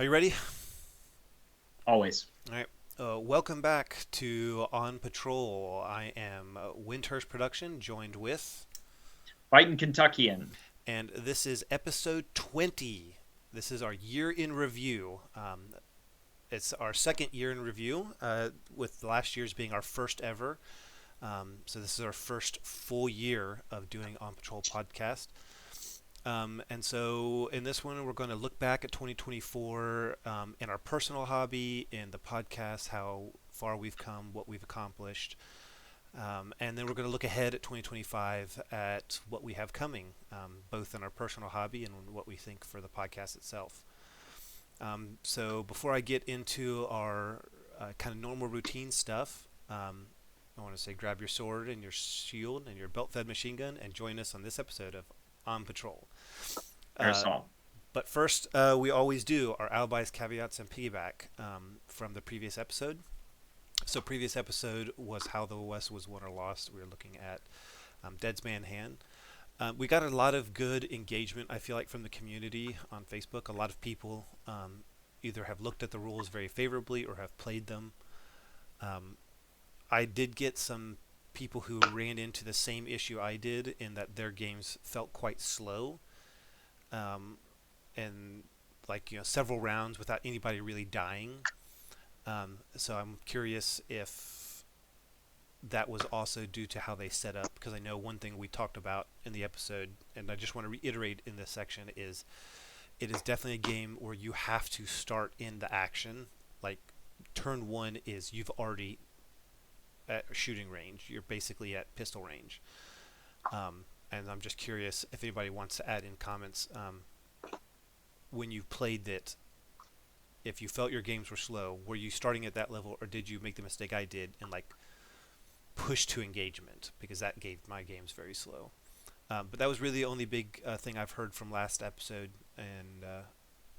Are you ready? Always. All right. Welcome back to On Patrol. I am Windhurst Production, joined with, Fighting Kentuckian. and this is episode 20. This is our year in review. It's our second year in review, with last year's being our first ever. So this is our first full year of doing On Patrol podcast. And so in this one, we're going to look back at 2024 in our personal hobby, in the podcast, how far we've come, what we've accomplished. And then we're going to look ahead at 2025 at what we have coming, both in our personal hobby and what we think for the podcast itself. So before I get into our kind of normal routine stuff, I want to say grab your sword and your shield and your belt-fed machine gun and join us on this episode of On Patrol. Uh, Aerosol. but first, we always do our alibis, caveats, and piggyback from the previous episode. So, previous episode was how the West was won or lost. We were looking at Dead's Man Hand. We got a lot of good engagement, I feel like, from the community on Facebook. A lot of people either have looked at the rules very favorably or have played them. Um, I did get some people who ran into the same issue I did in that their games felt quite slow, um, and like several rounds without anybody really dying. So I'm curious if that was also due to how they set up, because I know one thing we talked about in the episode, and I just want to reiterate in this section, is it is definitely a game where you have to start in the action. Like turn one is you've already at shooting range. You're basically at pistol range. And I'm just curious if anybody wants to add in comments when you played it. If you felt your games were slow, were you starting at that level, or did you make the mistake I did and like push to engagement, because that gave my games very slow. But that was really the only big thing I've heard from last episode, and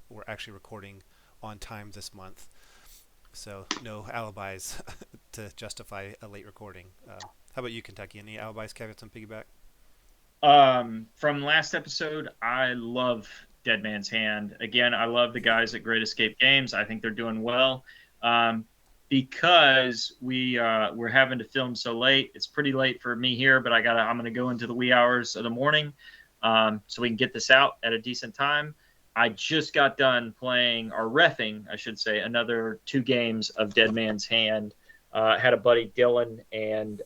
we're actually recording on time this month, so no alibis to justify a late recording. How about you, Kentucky? Any alibis, caveats, and piggyback? From last episode, I love Dead Man's Hand. Again, I love the guys at Great Escape Games. I think they're doing well. Because we're having to film so late. It's pretty late for me here, but I'm gonna go into the wee hours of the morning, so we can get this out at a decent time. I just got done playing, or reffing, I should say, another 2 games of Dead Man's Hand. Had a buddy, Dylan, and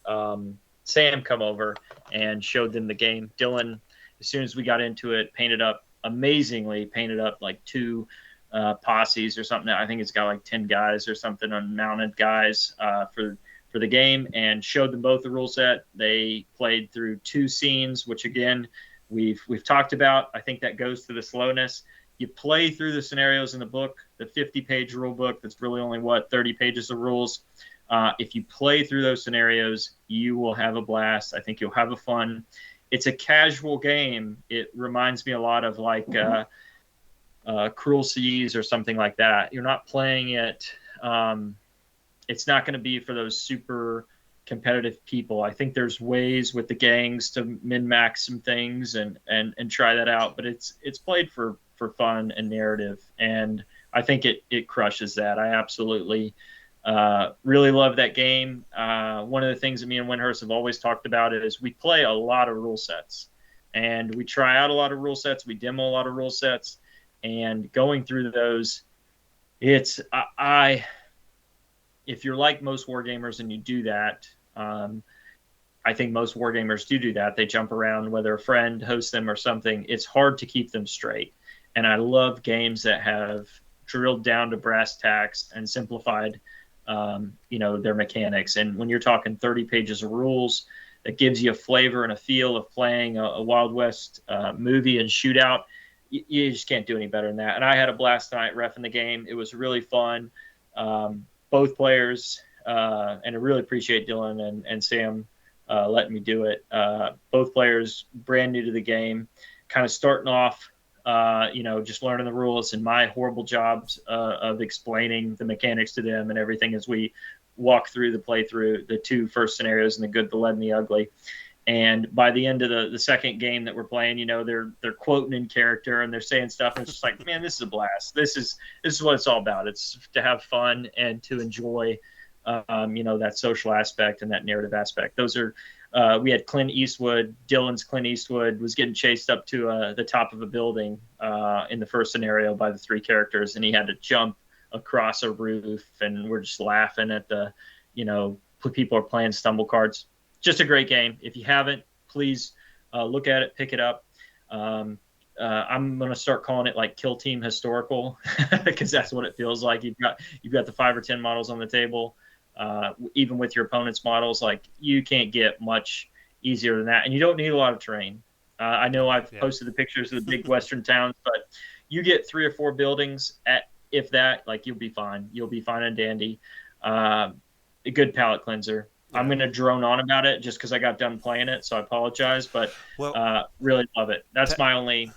Sam come over and showed them the game. Dylan, as soon as we got into it, painted up amazingly, painted up like 2 posses or something. I think it's got like 10 guys or something, unmounted guys for the game, and showed them both the rule set. They played through 2 scenes, which again we've talked about. I think that goes to the slowness. You play through the scenarios in the book, the 50-page rule book. That's really only 30 pages of rules. If you play through those scenarios, you will have a blast. I think you'll have a fun. It's a casual game. It reminds me a lot of like Cruel Seas or something like that. You're not playing it. It's not going to be for those super competitive people. I think there's ways with the gangs to min-max some things and try that out. But it's played for fun and narrative, and I think it crushes that. I absolutely really love that game. One of the things that me and Windhurst have always talked about is we play a lot of rule sets, and we try out a lot of rule sets. We demo a lot of rule sets, and going through those, it's if you're like most wargamers and you do that, I think most wargamers do that. They jump around, whether a friend hosts them or something. It's hard to keep them straight, and I love games that have drilled down to brass tacks and simplified their mechanics. And when you're talking 30 pages of rules, that gives you a flavor and a feel of playing a Wild West movie and shootout. You just can't do any better than that. And I had a blast tonight reffing the game. It was really fun. Both players, and I really appreciate Dylan and Sam letting me do it. Both players brand new to the game, kind of starting off, just learning the rules, and my horrible jobs of explaining the mechanics to them and everything as we walk through the playthrough, the 2 first scenarios, and the good, the lead, and the ugly. And by the end of the second game that we're playing, they're quoting in character and they're saying stuff, and it's just like, man, this is a blast. This is what it's all about. It's to have fun and to enjoy, that social aspect and that narrative aspect. Those are we had Clint Eastwood. Dylan's Clint Eastwood was getting chased up to the top of a building in the first scenario by the three characters, and he had to jump across a roof, and we're just laughing at people are playing stumble cards. Just a great game. If you haven't, please look at it, pick it up. I'm going to start calling it like Kill Team Historical because that's what it feels like. You've got the 5 or 10 models on the table, even with your opponent's models. Like, you can't get much easier than that, and you don't need a lot of terrain. I know I've posted the pictures of the big western towns, but you get 3 or 4 buildings if that, like, you'll be fine. You'll be fine and dandy. A good palate cleanser. Yeah. I'm going to drone on about it just because I got done playing it, so I apologize, but really love it. That's my only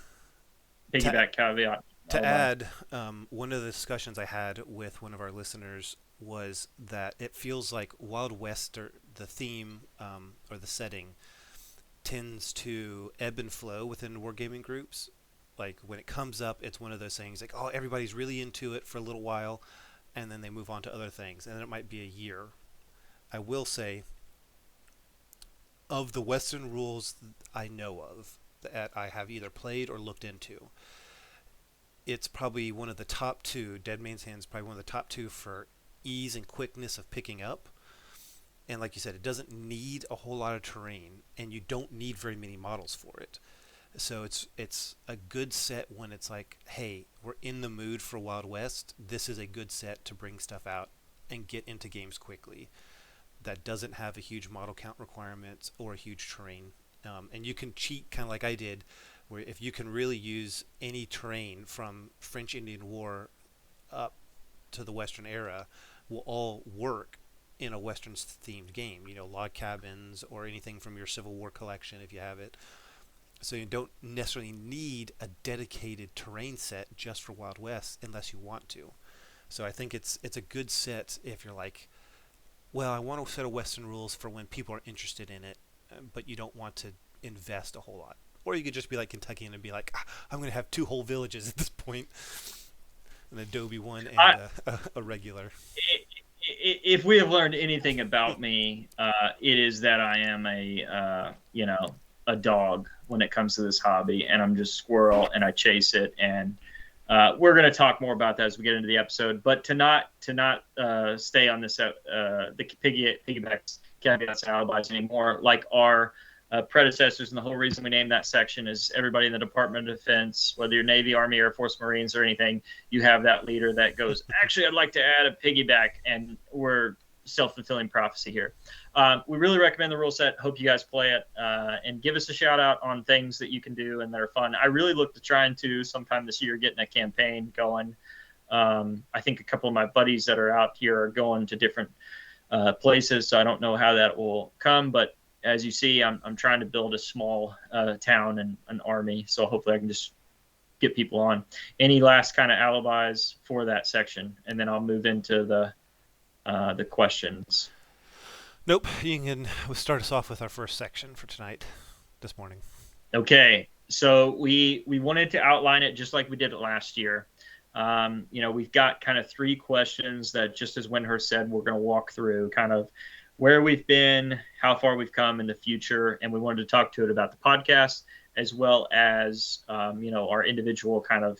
piggyback caveat. To add, one of the discussions I had with one of our listeners was that it feels like Wild West, or the theme or the setting, tends to ebb and flow within wargaming groups. Like, when it comes up, it's one of those things like, oh, everybody's really into it for a little while, and then they move on to other things, and then it might be a year. I will say, of the Western rules I know of that I have either played or looked into, it's probably one of the top 2. Dead Man's Hand is probably one of the top 2 for ease and quickness of picking up. And like you said, it doesn't need a whole lot of terrain, and you don't need very many models for it. So it's a good set when it's like, hey, we're in the mood for Wild West. This is a good set to bring stuff out and get into games quickly. That doesn't have a huge model count requirement or a huge terrain. And you can cheat kind of like I did, where if you can really use any terrain from French Indian War up to the Western era, will all work in a Western themed game. Log cabins or anything from your Civil War collection if you have it. So you don't necessarily need a dedicated terrain set just for Wild West unless you want to. So I think it's a good set if you're like, well, I want a set of Western rules for when people are interested in it, but you don't want to invest a whole lot. Or you could just be like Kentuckian and be like, I'm going to have 2 whole villages at this point, an Adobe one and a regular. If we have learned anything about me, it is that I am a dog when it comes to this hobby, and I'm just squirrel and I chase it. And we're going to talk more about that as we get into the episode. But to not stay on this the piggybacks, caveats, and alibis anymore, like our predecessors, and the whole reason we named that section is everybody in the Department of Defense, whether you're Navy, Army, Air Force, Marines, or anything, you have that leader that goes, actually, I'd like to add a piggyback, and we're self-fulfilling prophecy here. We really recommend the rule set. Hope you guys play it, and give us a shout out on things that you can do and that are fun. I really look to trying to sometime this year getting a campaign going. I think a couple of my buddies that are out here are going to different places, so I don't know how that will come, but as you see, I'm trying to build a small town and an army, so hopefully I can just get people on. Any last kind of alibis for that section, and then I'll move into the questions. Nope. You can start us off with our first section for tonight, this morning. Okay. So we wanted to outline it just like we did it last year. We've got kind of 3 questions that, just as Winhurst said, we're going to walk through kind of where we've been, how far we've come in the future, and we wanted to talk to it about the podcast as well as, our individual kind of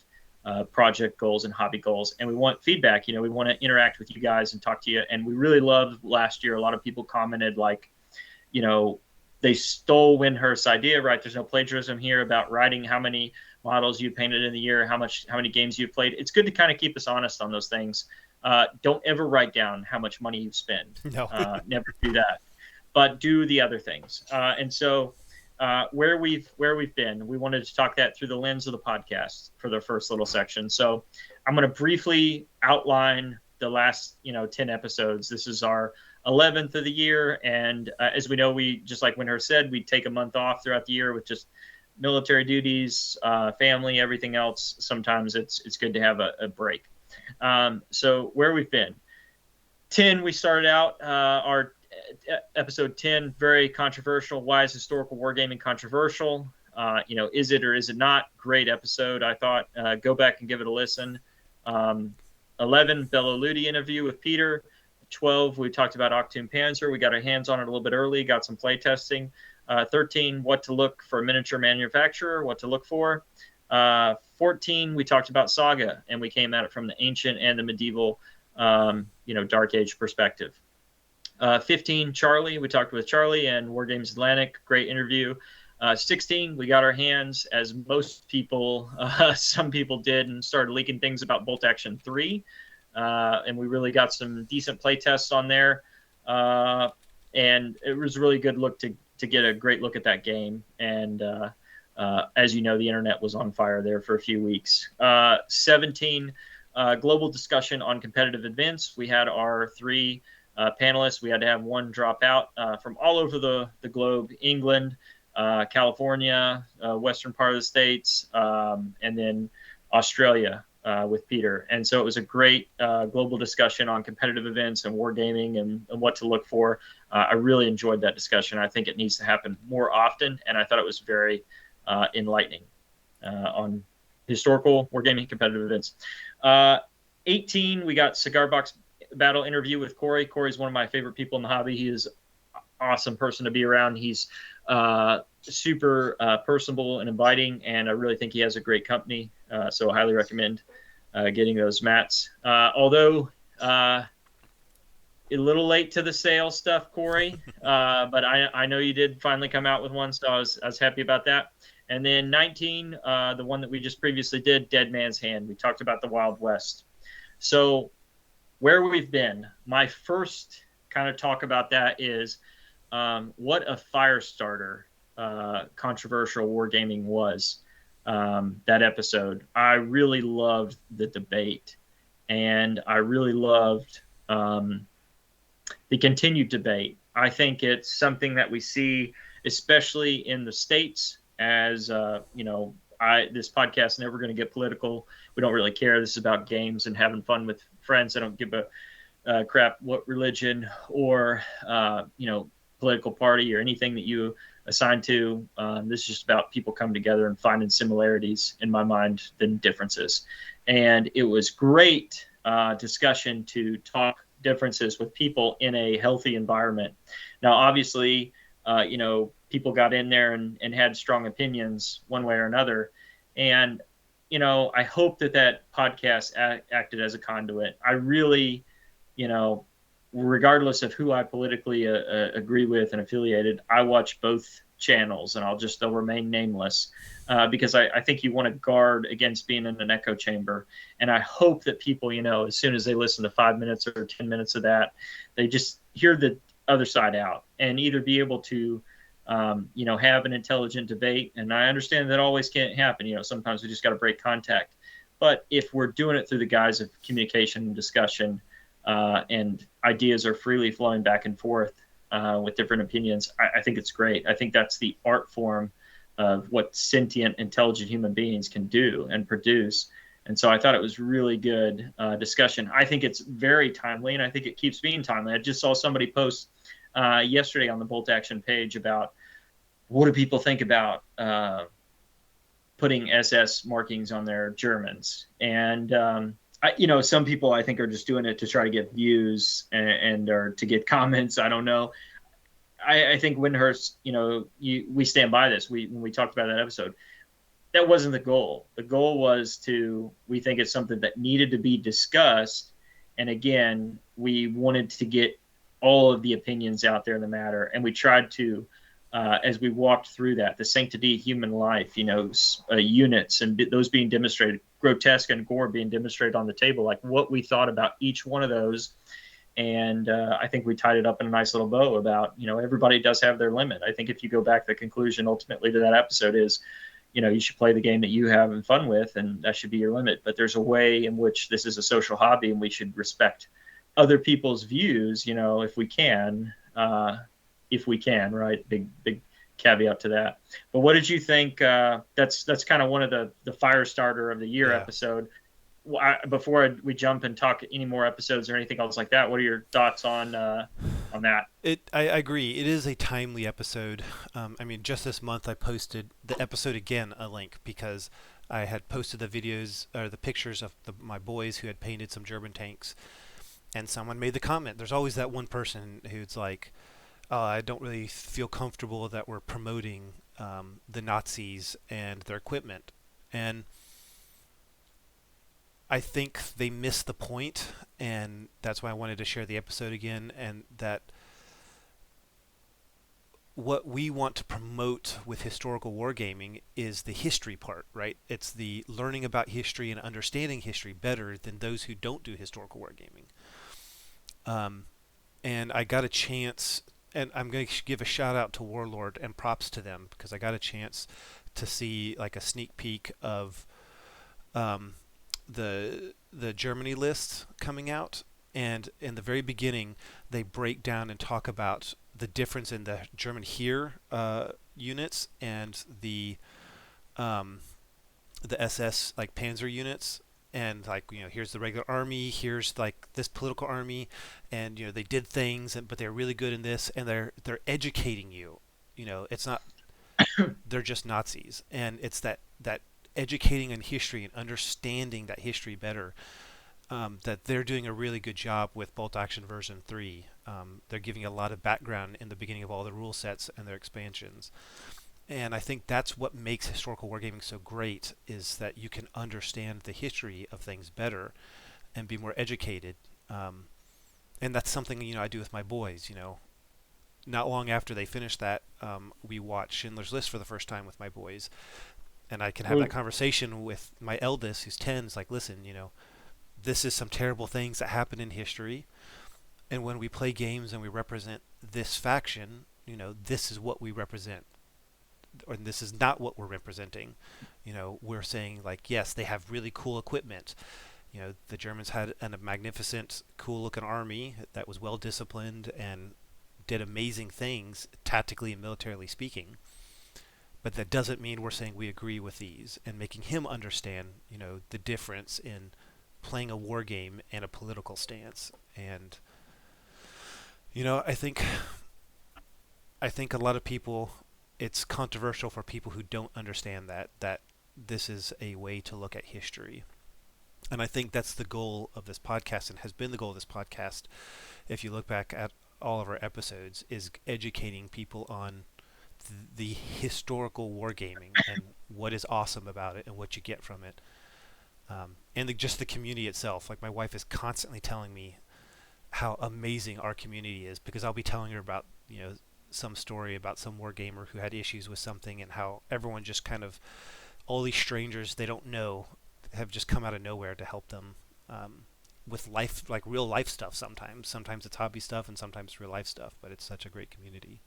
project goals and hobby goals. And we want feedback. We want to interact with you guys and talk to you. And we really loved last year. A lot of people commented like, they stole Winhurst's idea, right? There's no plagiarism here about writing how many models you painted in the year, how many games you've played. It's good to kind of keep us honest on those things. Don't ever write down how much money you spend. No. Never do that. But do the other things. And so where we've been, we wanted to talk that through the lens of the podcast for the first little section. So I'm going to briefly outline the last 10 episodes. This is our 11th of the year, and as we know, we, just like Winhurst said, we take a month off throughout the year with just military duties, family, everything else. Sometimes it's good to have a break. So where we've been, 10, we started out our episode 10, very controversial. Why is historical wargaming controversial? Is it or is it not? Great episode, I thought. Go back and give it a listen. 11, Bela Ludi interview with Peter. 12, we talked about Octoon Panzer. We got our hands on it a little bit early, got some play testing. 13, what to look for a miniature manufacturer, what to look for. 14, we talked about Saga, and we came at it from the ancient and the medieval, Dark Age perspective. 15, Charlie, we talked with Charlie and War Games Atlantic, great interview. 16, we got our hands, as most people, some people did, and started leaking things about Bolt Action 3. And we really got some decent play tests on there. And it was a really good look to get a great look at that game. And as you know, the internet was on fire there for a few weeks. 17, global discussion on competitive events. We had our 3 panelists. We had to have one drop out from all over the globe: England, California, western part of the States, and then Australia with Peter. And so it was a great global discussion on competitive events and wargaming and what to look for. I really enjoyed that discussion. I think it needs to happen more often, and I thought it was very enlightening on historical wargaming competitive events. 18, we got Cigar Box Battle interview with Corey. Corey's one of my favorite people in the hobby. He is an awesome person to be around. He's super personable and inviting, and I really think he has a great company. So I highly recommend getting those mats. Although a little late to the sale stuff, Corey, but I know you did finally come out with one, so I was happy about that. And then 19, the one that we just previously did, Dead Man's Hand. We talked about the Wild West. So where we've been, my first kind of talk about that is what a fire starter controversial wargaming was, that episode. I really loved the debate, and I really loved the continued debate. I think it's something that we see, especially in the States, as this podcast is never going to get political. We don't really care. This is about games and having fun with friends. I don't give a crap what religion or political party or anything that you assign to. This is just about people coming together and finding similarities, in my mind, than differences. And it was great discussion to talk differences with people in a healthy environment. Now, obviously, people got in there and had strong opinions one way or another. And, I hope that podcast acted as a conduit. I really, regardless of who I politically agree with and affiliated, I watch both channels, and they'll remain nameless because I think you want to guard against being in an echo chamber. And I hope that people, as soon as they listen to 5 minutes or 10 minutes of that, they just hear the other side out and either be able to have an intelligent debate. And I understand that always can't happen. Sometimes we just got to break contact. But if we're doing it through the guise of communication and discussion, and ideas are freely flowing back and forth with different opinions, I think it's great. I think that's the art form of what sentient, intelligent human beings can do and produce. And so I thought it was really good discussion. I think it's very timely, and I think it keeps being timely. I just saw somebody post yesterday on the Bolt Action page about what do people think about putting SS markings on their Germans. And some people I think are just doing it to try to get views and or to get comments. I don't know. I think Windhurst, we stand by this. When we talked about that episode, that wasn't the goal. The goal was we think it's something that needed to be discussed. And again, we wanted to get all of the opinions out there in the matter. And we tried to, as we walked through that, the sanctity of human life, units and those being demonstrated, grotesque and gore being demonstrated on the table, like what we thought about each one of those. And I think we tied it up in a nice little bow about, everybody does have their limit. I think if you go back, the conclusion ultimately to that episode is, you should play the game that you having fun with, and that should be your limit. But there's a way in which this is a social hobby, and we should respect other people's views, if we can, right? Big caveat to that. But what did you think? That's kind of one of the fire starter of the year episode. Before we jump and talk any more episodes or anything else like that, what are your thoughts on on that. I agree. It is a timely episode. I mean, just this month I posted the episode again, a link, because I had posted the videos or the pictures of my boys who had painted some German tanks, and someone made the comment. There's always that one person who's like, I don't really feel comfortable that we're promoting the Nazis and their equipment. And I think they missed the point, and that's why I wanted to share the episode again. And that what we want to promote with historical wargaming is the history part, right? It's the learning about history and understanding history better than those who don't do historical wargaming. Um, and I got a chance, and I'm going to give a shout out to Warlord and props to them because I got a chance to see like a sneak peek of um, the Germany list coming out, and in the very beginning they break down and talk about the difference in the German Heer units and um, the SS like Panzer units, and like here's the regular army, here's like this political army, and they did things, but they're really good in this, and they're educating you. It's not they're just Nazis, and it's that educating in history and understanding that history better. That they're doing a really good job with Bolt Action version 3. They're giving a lot of background in the beginning of all the rule sets and their expansions. And I think that's what makes historical wargaming so great, is that you can understand the history of things better and be more educated. And that's something I do with my boys. Not long after they finish that, we watch Schindler's List for the first time with my boys, and I can have that Well, conversation with my eldest, who's 10. It's like, listen, this is some terrible things that happen in history, and when we play games and we represent this faction, this is what we represent, or this is not what we're representing. We're saying like, yes, they have really cool equipment. The Germans had a magnificent, cool-looking army that was well disciplined and did amazing things tactically and militarily speaking. But that doesn't mean we're saying we agree with these, and making him understand, the difference in playing a war game and a political stance. And I think a lot of people, it's controversial for people who don't understand that this is a way to look at history. And I think that's the goal of this podcast, and has been the goal of this podcast. If you look back at all of our episodes, is educating people on the historical wargaming and what is awesome about it and what you get from it. And just the community itself. Like, my wife is constantly telling me how amazing our community is, because I'll be telling her about some story about some wargamer who had issues with something, and how everyone just kind of, all these strangers they don't know have just come out of nowhere to help them with life, like real life stuff. Sometimes it's hobby stuff, and sometimes real life stuff. But it's such a great community.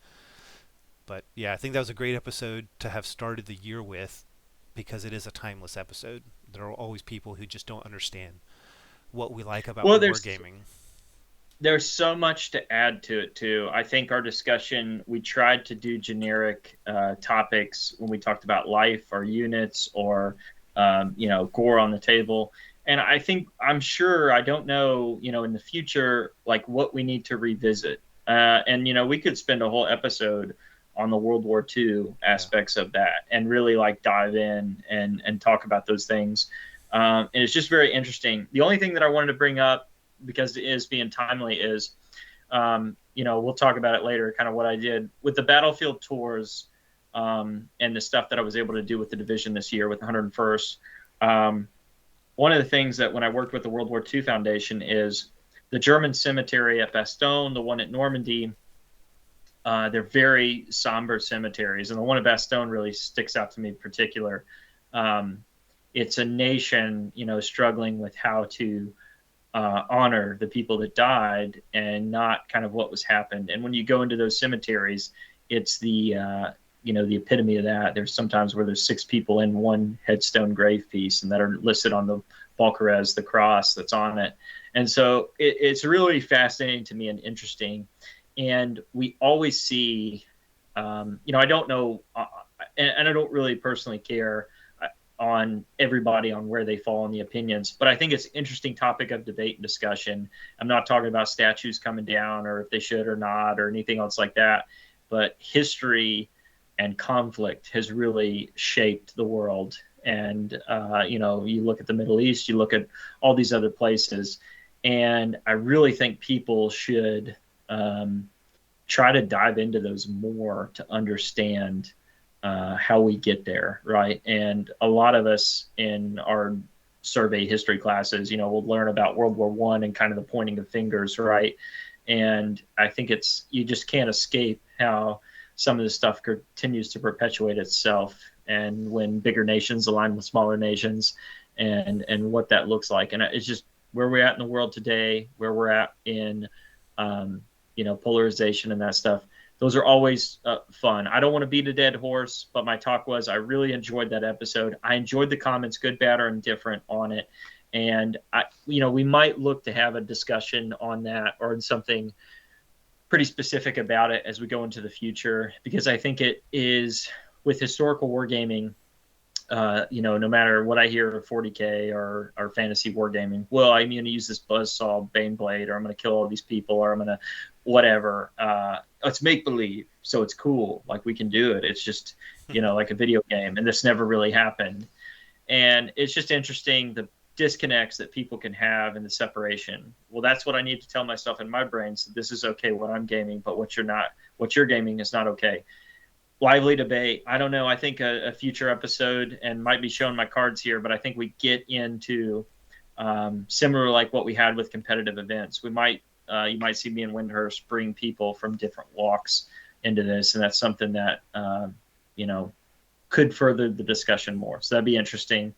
But yeah, I think that was a great episode to have started the year with, because it is a timeless episode. There are always people who just don't understand what we like about well, there's wargaming. there's so much to add to it too. I think our discussion, we tried to do generic topics when we talked about life or units or gore on the table. And I think, I'm sure, I don't know, in the future, like what we need to revisit. And we could spend a whole episode on the World War II Yeah. aspects of that and really like dive in and talk about those things. And it's just very interesting. The only thing that I wanted to bring up, because it is being timely, is we'll talk about it later, kind of what I did with the battlefield tours, and the stuff that I was able to do with the division this year with the 101st. One of the things that, when I worked with the World War II Foundation, is the German cemetery at Bastogne, the one at Normandy. They're very somber cemeteries, and the one at Bastogne really sticks out to me in particular. It's a nation, struggling with how to honor the people that died, and not kind of what was happened. And when you go into those cemeteries, it's the epitome of that. There's sometimes where there's 6 people in one headstone grave piece, and that are listed on the Valkyries, the cross that's on it. And so it's really fascinating to me and interesting. And we always see, I don't know, and I don't really personally care. on everybody on where they fall in the opinions. But I think it's an interesting topic of debate and discussion. I'm not talking about statues coming down or if they should or not or anything else like that. But history and conflict has really shaped the world. And you look at the Middle East, you look at all these other places, and I really think people should try to dive into those more to understand how we get there, right? And a lot of us in our survey history classes, we'll learn about World War One and kind of the pointing of fingers, right? And I think you just can't escape how some of this stuff continues to perpetuate itself, and when bigger nations align with smaller nations, and what that looks like, and it's just where we're at in the world today, where we're at in polarization and that stuff. Those are always fun. I don't want to beat a dead horse, but my talk was I really enjoyed that episode. I enjoyed the comments, good, bad, or indifferent on it. And we might look to have a discussion on that or something pretty specific about it as we go into the future, because I think it is with historical wargaming. No matter what I hear of 40K or fantasy wargaming, well, I'm going to use this buzzsaw Baneblade, or I'm going to kill all these people, or I'm going to whatever. It's make believe, so it's cool. Like we can do it. It's just like a video game, and this never really happened. And it's just interesting the disconnects that people can have and the separation. Well, that's what I need to tell myself in my brain. So this is okay what I'm gaming, but what you're gaming is not okay. Lively debate. I don't know. I think a future episode, and might be showing my cards here, but I think we get into similar like what we had with competitive events. You might see me and Windhurst bring people from different walks into this, and that's something that could further the discussion more. So that'd be interesting.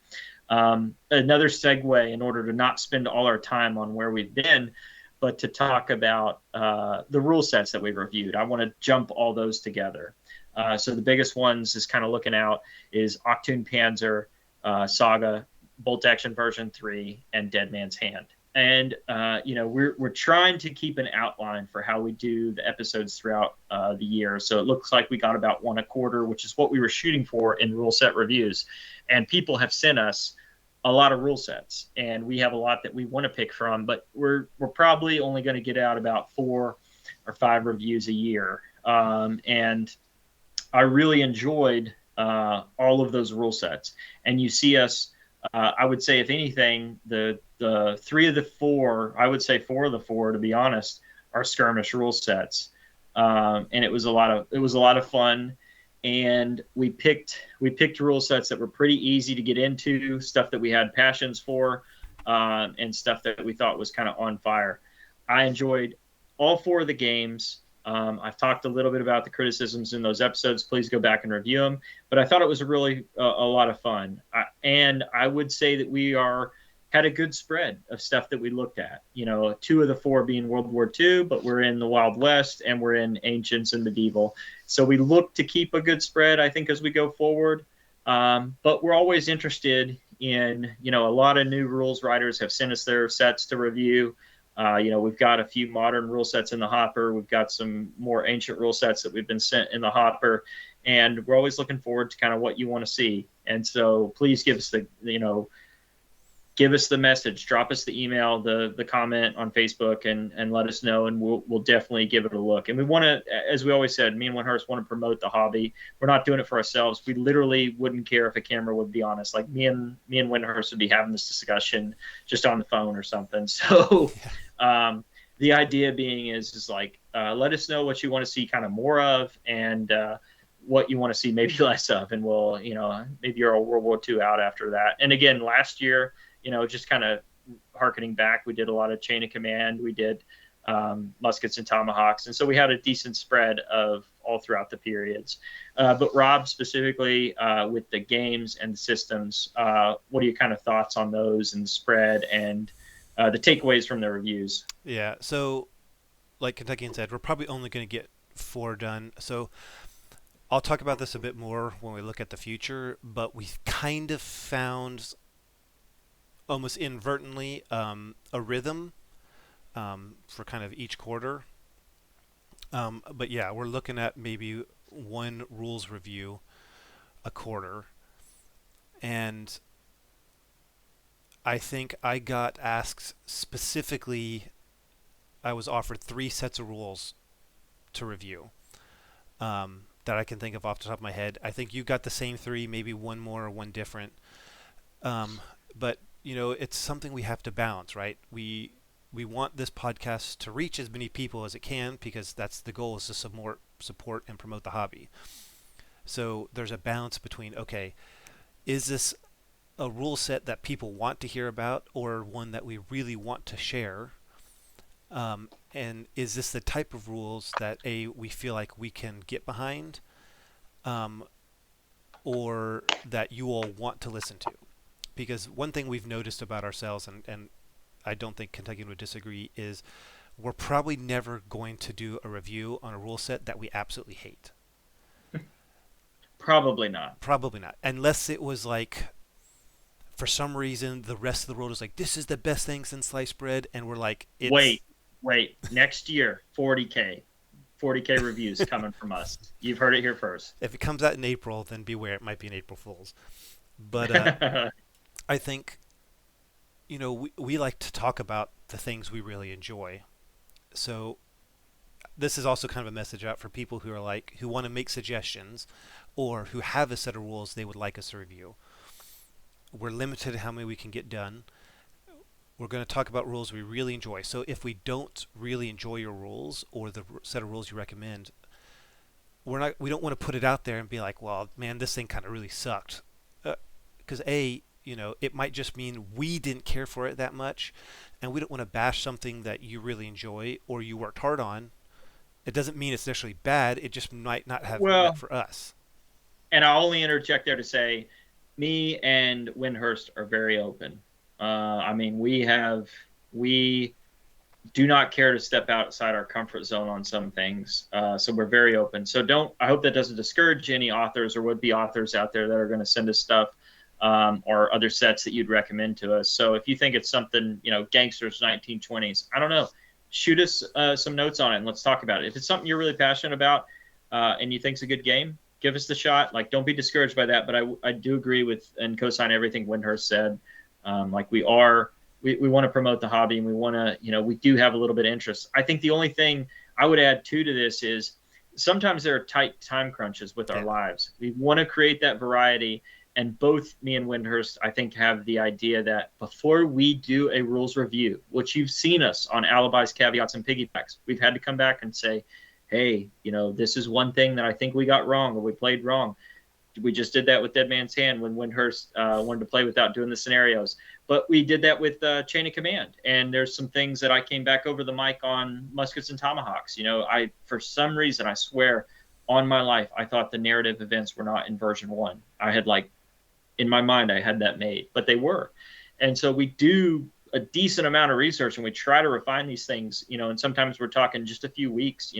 Another segue, in order to not spend all our time on where we've been, but to talk about the rule sets that we've reviewed. I want to jump all those together. So the biggest ones is kind of looking out is Octoon Panzer, Saga, Bolt Action version 3, and Dead Man's Hand. And we're trying to keep an outline for how we do the episodes throughout the year. So it looks like we got about one a quarter, which is what we were shooting for in rule set reviews. And people have sent us a lot of rule sets, and we have a lot that we want to pick from, but we're probably only going to get out about 4 or 5 reviews a year. And I really enjoyed all of those rule sets. And you see us, I would say, if anything, the 3 of the 4, I would say 4 of the 4, to be honest, are skirmish rule sets. And it was a lot of fun. And we picked rule sets that were pretty easy to get into, stuff that we had passions for, and stuff that we thought was kind of on fire. I enjoyed all 4 of the games. I've talked a little bit about the criticisms in those episodes. Please go back and review them. But I thought it was really a lot of fun. And I would say that we had a good spread of stuff that we looked at. 2 of the 4 being World War II, but we're in the Wild West and we're in Ancients and Medieval. So we look to keep a good spread, I think, as we go forward. But we're always interested in, a lot of new rules writers have sent us their sets to review. We've got a few modern rule sets in the hopper. We've got some more ancient rule sets that we've been sent in the hopper. And we're always looking forward to kind of what you want to see. And so please give us give us the message, drop us the email, the comment on Facebook, and let us know, and we'll definitely give it a look. And we want to, as we always said, me and Windhurst want to promote the hobby. We're not doing it for ourselves. We literally wouldn't care if a camera would be on us. Like me and Windhurst would be having this discussion just on the phone or something. So the idea being is like, let us know what you want to see kind of more of, and what you want to see maybe less of, and we'll, maybe you're a World War II out after that. And again, last year, just kind of harkening back, we did a lot of Chain of Command. We did Muskets and Tomahawks. And so we had a decent spread of all throughout the periods. But Rob, specifically with the games and the systems, what are your kind of thoughts on those and the spread and the takeaways from the reviews? Yeah, so like Kentuckian said, we're probably only going to get 4 done. So I'll talk about this a bit more when we look at the future, but we've kind of found almost inadvertently a rhythm for kind of each quarter. But yeah, we're looking at maybe 1 rules review a quarter. and I think I got asked specifically. I was offered 3 sets of rules to review, that I can think of off the top of my head. I think you got the same 3, maybe one more or one different. Um, but it's something we have to balance, right? We want this podcast to reach as many people as it can, because that's the goal, is to support and promote the hobby. So there's a balance between, okay, is this a rule set that people want to hear about, or one that we really want to share? And is this the type of rules that we feel like we can get behind, um, or that you all want to listen to? Because one thing we've noticed about ourselves, and I don't think Kentuckian would disagree, is we're probably never going to do a review on a rule set that we absolutely hate. Probably not. Probably not, unless it was like, for some reason, the rest of the world is like, this is the best thing since sliced bread, and we're like, it's. Wait. Next year, 40K reviews coming from us. You've heard it here first. If it comes out in April, then beware, it might be an April Fool's. But I think, we like to talk about the things we really enjoy. So this is also kind of a message out for people who are like, who want to make suggestions, or who have a set of rules they would like us to review. We're limited to how many we can get done. We're going to talk about rules we really enjoy. So if we don't really enjoy your rules or the set of rules you recommend, we don't want to put it out there and be like, well, man, this thing kind of really sucked. Because it might just mean we didn't care for it that much, and we don't want to bash something that you really enjoy or you worked hard on. It doesn't mean it's necessarily bad. It just might not have met Well, for us. and I'll only interject there to say, me and Windhurst are very open. I mean, we do not care to step outside our comfort zone on some things. So we're very open. So I hope that doesn't discourage any authors or would-be authors out there that are going to send us stuff, or other sets that you'd recommend to us. So if you think it's something, gangsters, 1920s, I don't know, shoot us some notes on it and let's talk about it. If it's something you're really passionate about, and you think it's a good game, give us the shot. Like, don't be discouraged by that. But I do agree with and co-sign everything Windhurst said. Like, we want to promote the hobby, and we want to, we do have a little bit of interest. I think the only thing I would add to this is sometimes there are tight time crunches with our lives. We want to create that variety. And both me and Windhurst, I think, have the idea that before we do a rules review, which you've seen us on Alibis, Caveats, and Piggybacks, we've had to come back and say, hey, this is one thing that I think we got wrong or we played wrong. We just did that with Dead Man's Hand when Windhurst wanted to play without doing the scenarios. But we did that with Chain of Command. And there's some things that I came back over the mic on Muskets and Tomahawks. For some reason, I swear on my life, I thought the narrative events were not in version 1. I had in my mind, I had that made, but they were. And so we do a decent amount of research and we try to refine these things, and sometimes we're talking just a few weeks,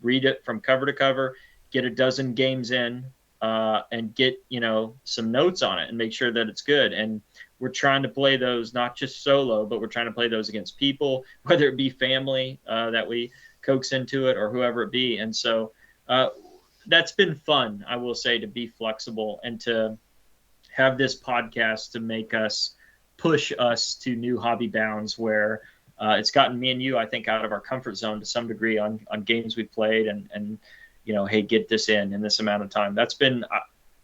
read it from cover to cover, get a dozen games in, and get, some notes on it and make sure that it's good. And we're trying to play those not just solo, but we're trying to play those against people, whether it be family that we coax into it or whoever it be. And so that's been fun, I will say, to be flexible and to have this podcast to make us push us to new hobby bounds where it's gotten me and you, I think, out of our comfort zone to some degree on games we've played and hey, get this in this amount of time. That's been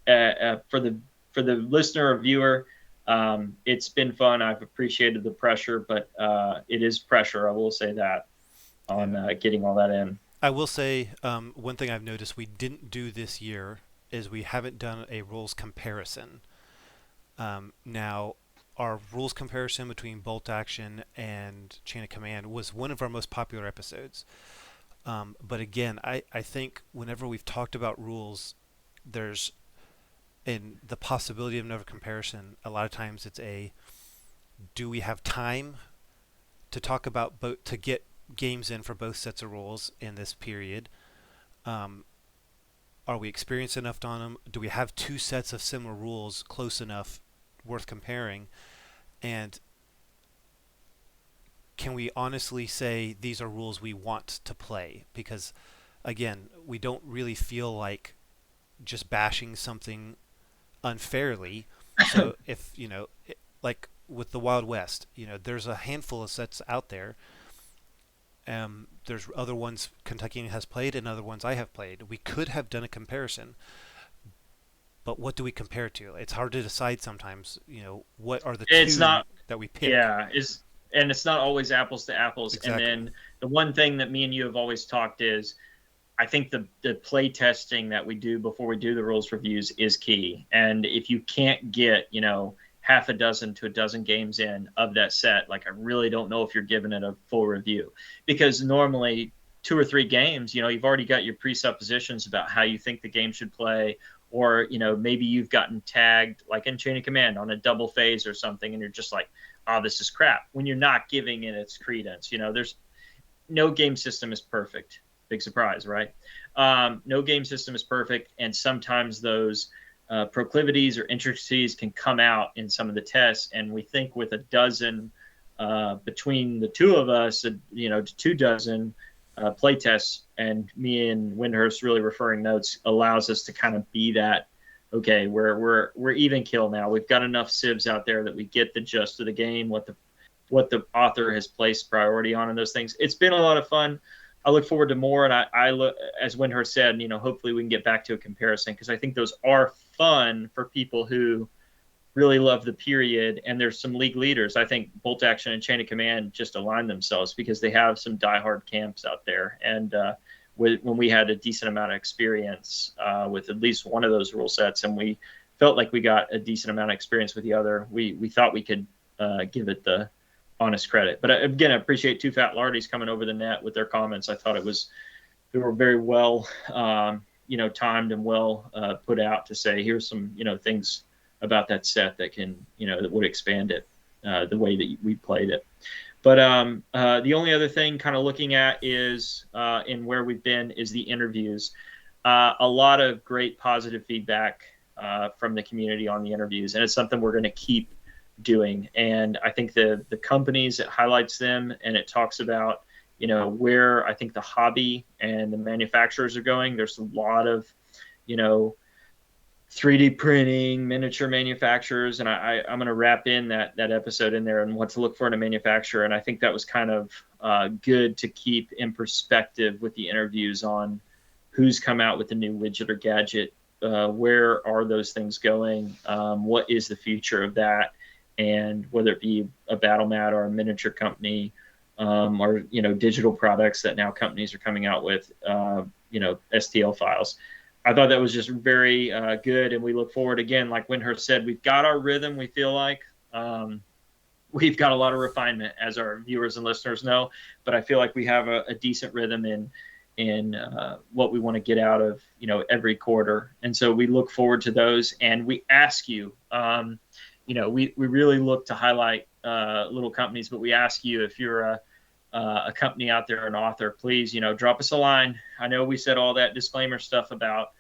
for the listener or viewer, it's been fun. I've appreciated the pressure, but it is pressure, I will say that, on getting all that in. I will say one thing I've noticed we didn't do this year is we haven't done a rules comparison. Now, our rules comparison between Bolt Action and Chain of Command was one of our most popular episodes. But again, I think whenever we've talked about rules, there's in the possibility of another comparison. A lot of times it's do we have time to talk about to get games in for both sets of rules in this period? Are we experienced enough on them? Do we have 2 sets of similar rules close enough, worth comparing? And can we honestly say these are rules we want to play? Because, again, we don't really feel like just bashing something unfairly. So if like with the Wild West, there's a handful of sets out there. There's other ones Kentucky has played and other ones I have played. We could have done a comparison, but what do we compare to? It's hard to decide sometimes. What are the It's two not, that we pick? yeah, and it's not always apples to apples. And Exactly. then the one thing that me and you have always talked is I think the play testing that we do before we do the rules reviews is key. And if you can't get, half a dozen to a dozen games in of that set, like I really don't know if you're giving it a full review. Because normally 2 or 3 games, you've already got your presuppositions about how you think the game should play, or maybe you've gotten tagged like in Chain of Command on a double phase or something, and you're just like, oh, this is crap, when you're not giving it its credence. There's no game system is perfect. Big surprise, right? No game system is perfect, and sometimes those proclivities or intricacies can come out in some of the tests. And we think with a dozen between the two of us, 2 dozen play tests, and me and Windhurst really referring notes allows us to kind of be that. Okay, we're even kill now. We've got enough civs out there that we get the gist of the game, what the author has placed priority on, and those things. It's been a lot of fun. I look forward to more, and I look, as Windhurst said, hopefully we can get back to a comparison, because I think those are fun for people who really love the period. And there's some league leaders. I think Bolt Action and Chain of Command just align themselves because they have some diehard camps out there. And when we had a decent amount of experience with at least one of those rule sets, and we felt like we got a decent amount of experience with the other, we thought we could give it the honest credit. But again, I appreciate Two Fat Lardies coming over the net with their comments. I thought they were very well timed and well put out to say, here's some things about that set that can that would expand it the way that we played it. But the only other thing kind of looking at is in where we've been is the interviews. A lot of great positive feedback from the community on the interviews, and it's something we're going to keep doing. And I think the companies, it highlights them, and it talks about where I think the hobby and the manufacturers are going. There's a lot of 3D printing, miniature manufacturers, and I'm going to wrap in that episode in there and what to look for in a manufacturer. And I think that was kind of good to keep in perspective with the interviews on who's come out with a new widget or gadget, where are those things going, what is the future of that, and whether it be a battle mat or a miniature company, or digital products that now companies are coming out with, STL files. I thought that was just very good, and we look forward, again, like Windhurst said, we've got our rhythm. We feel like we've got a lot of refinement, as our viewers and listeners know, but I feel like we have a decent rhythm in what we want to get out of every quarter. And so we look forward to those, and we ask you, we really look to highlight little companies, but we ask you, if you're a company out there, an author, please, drop us a line. I know we said all that disclaimer stuff about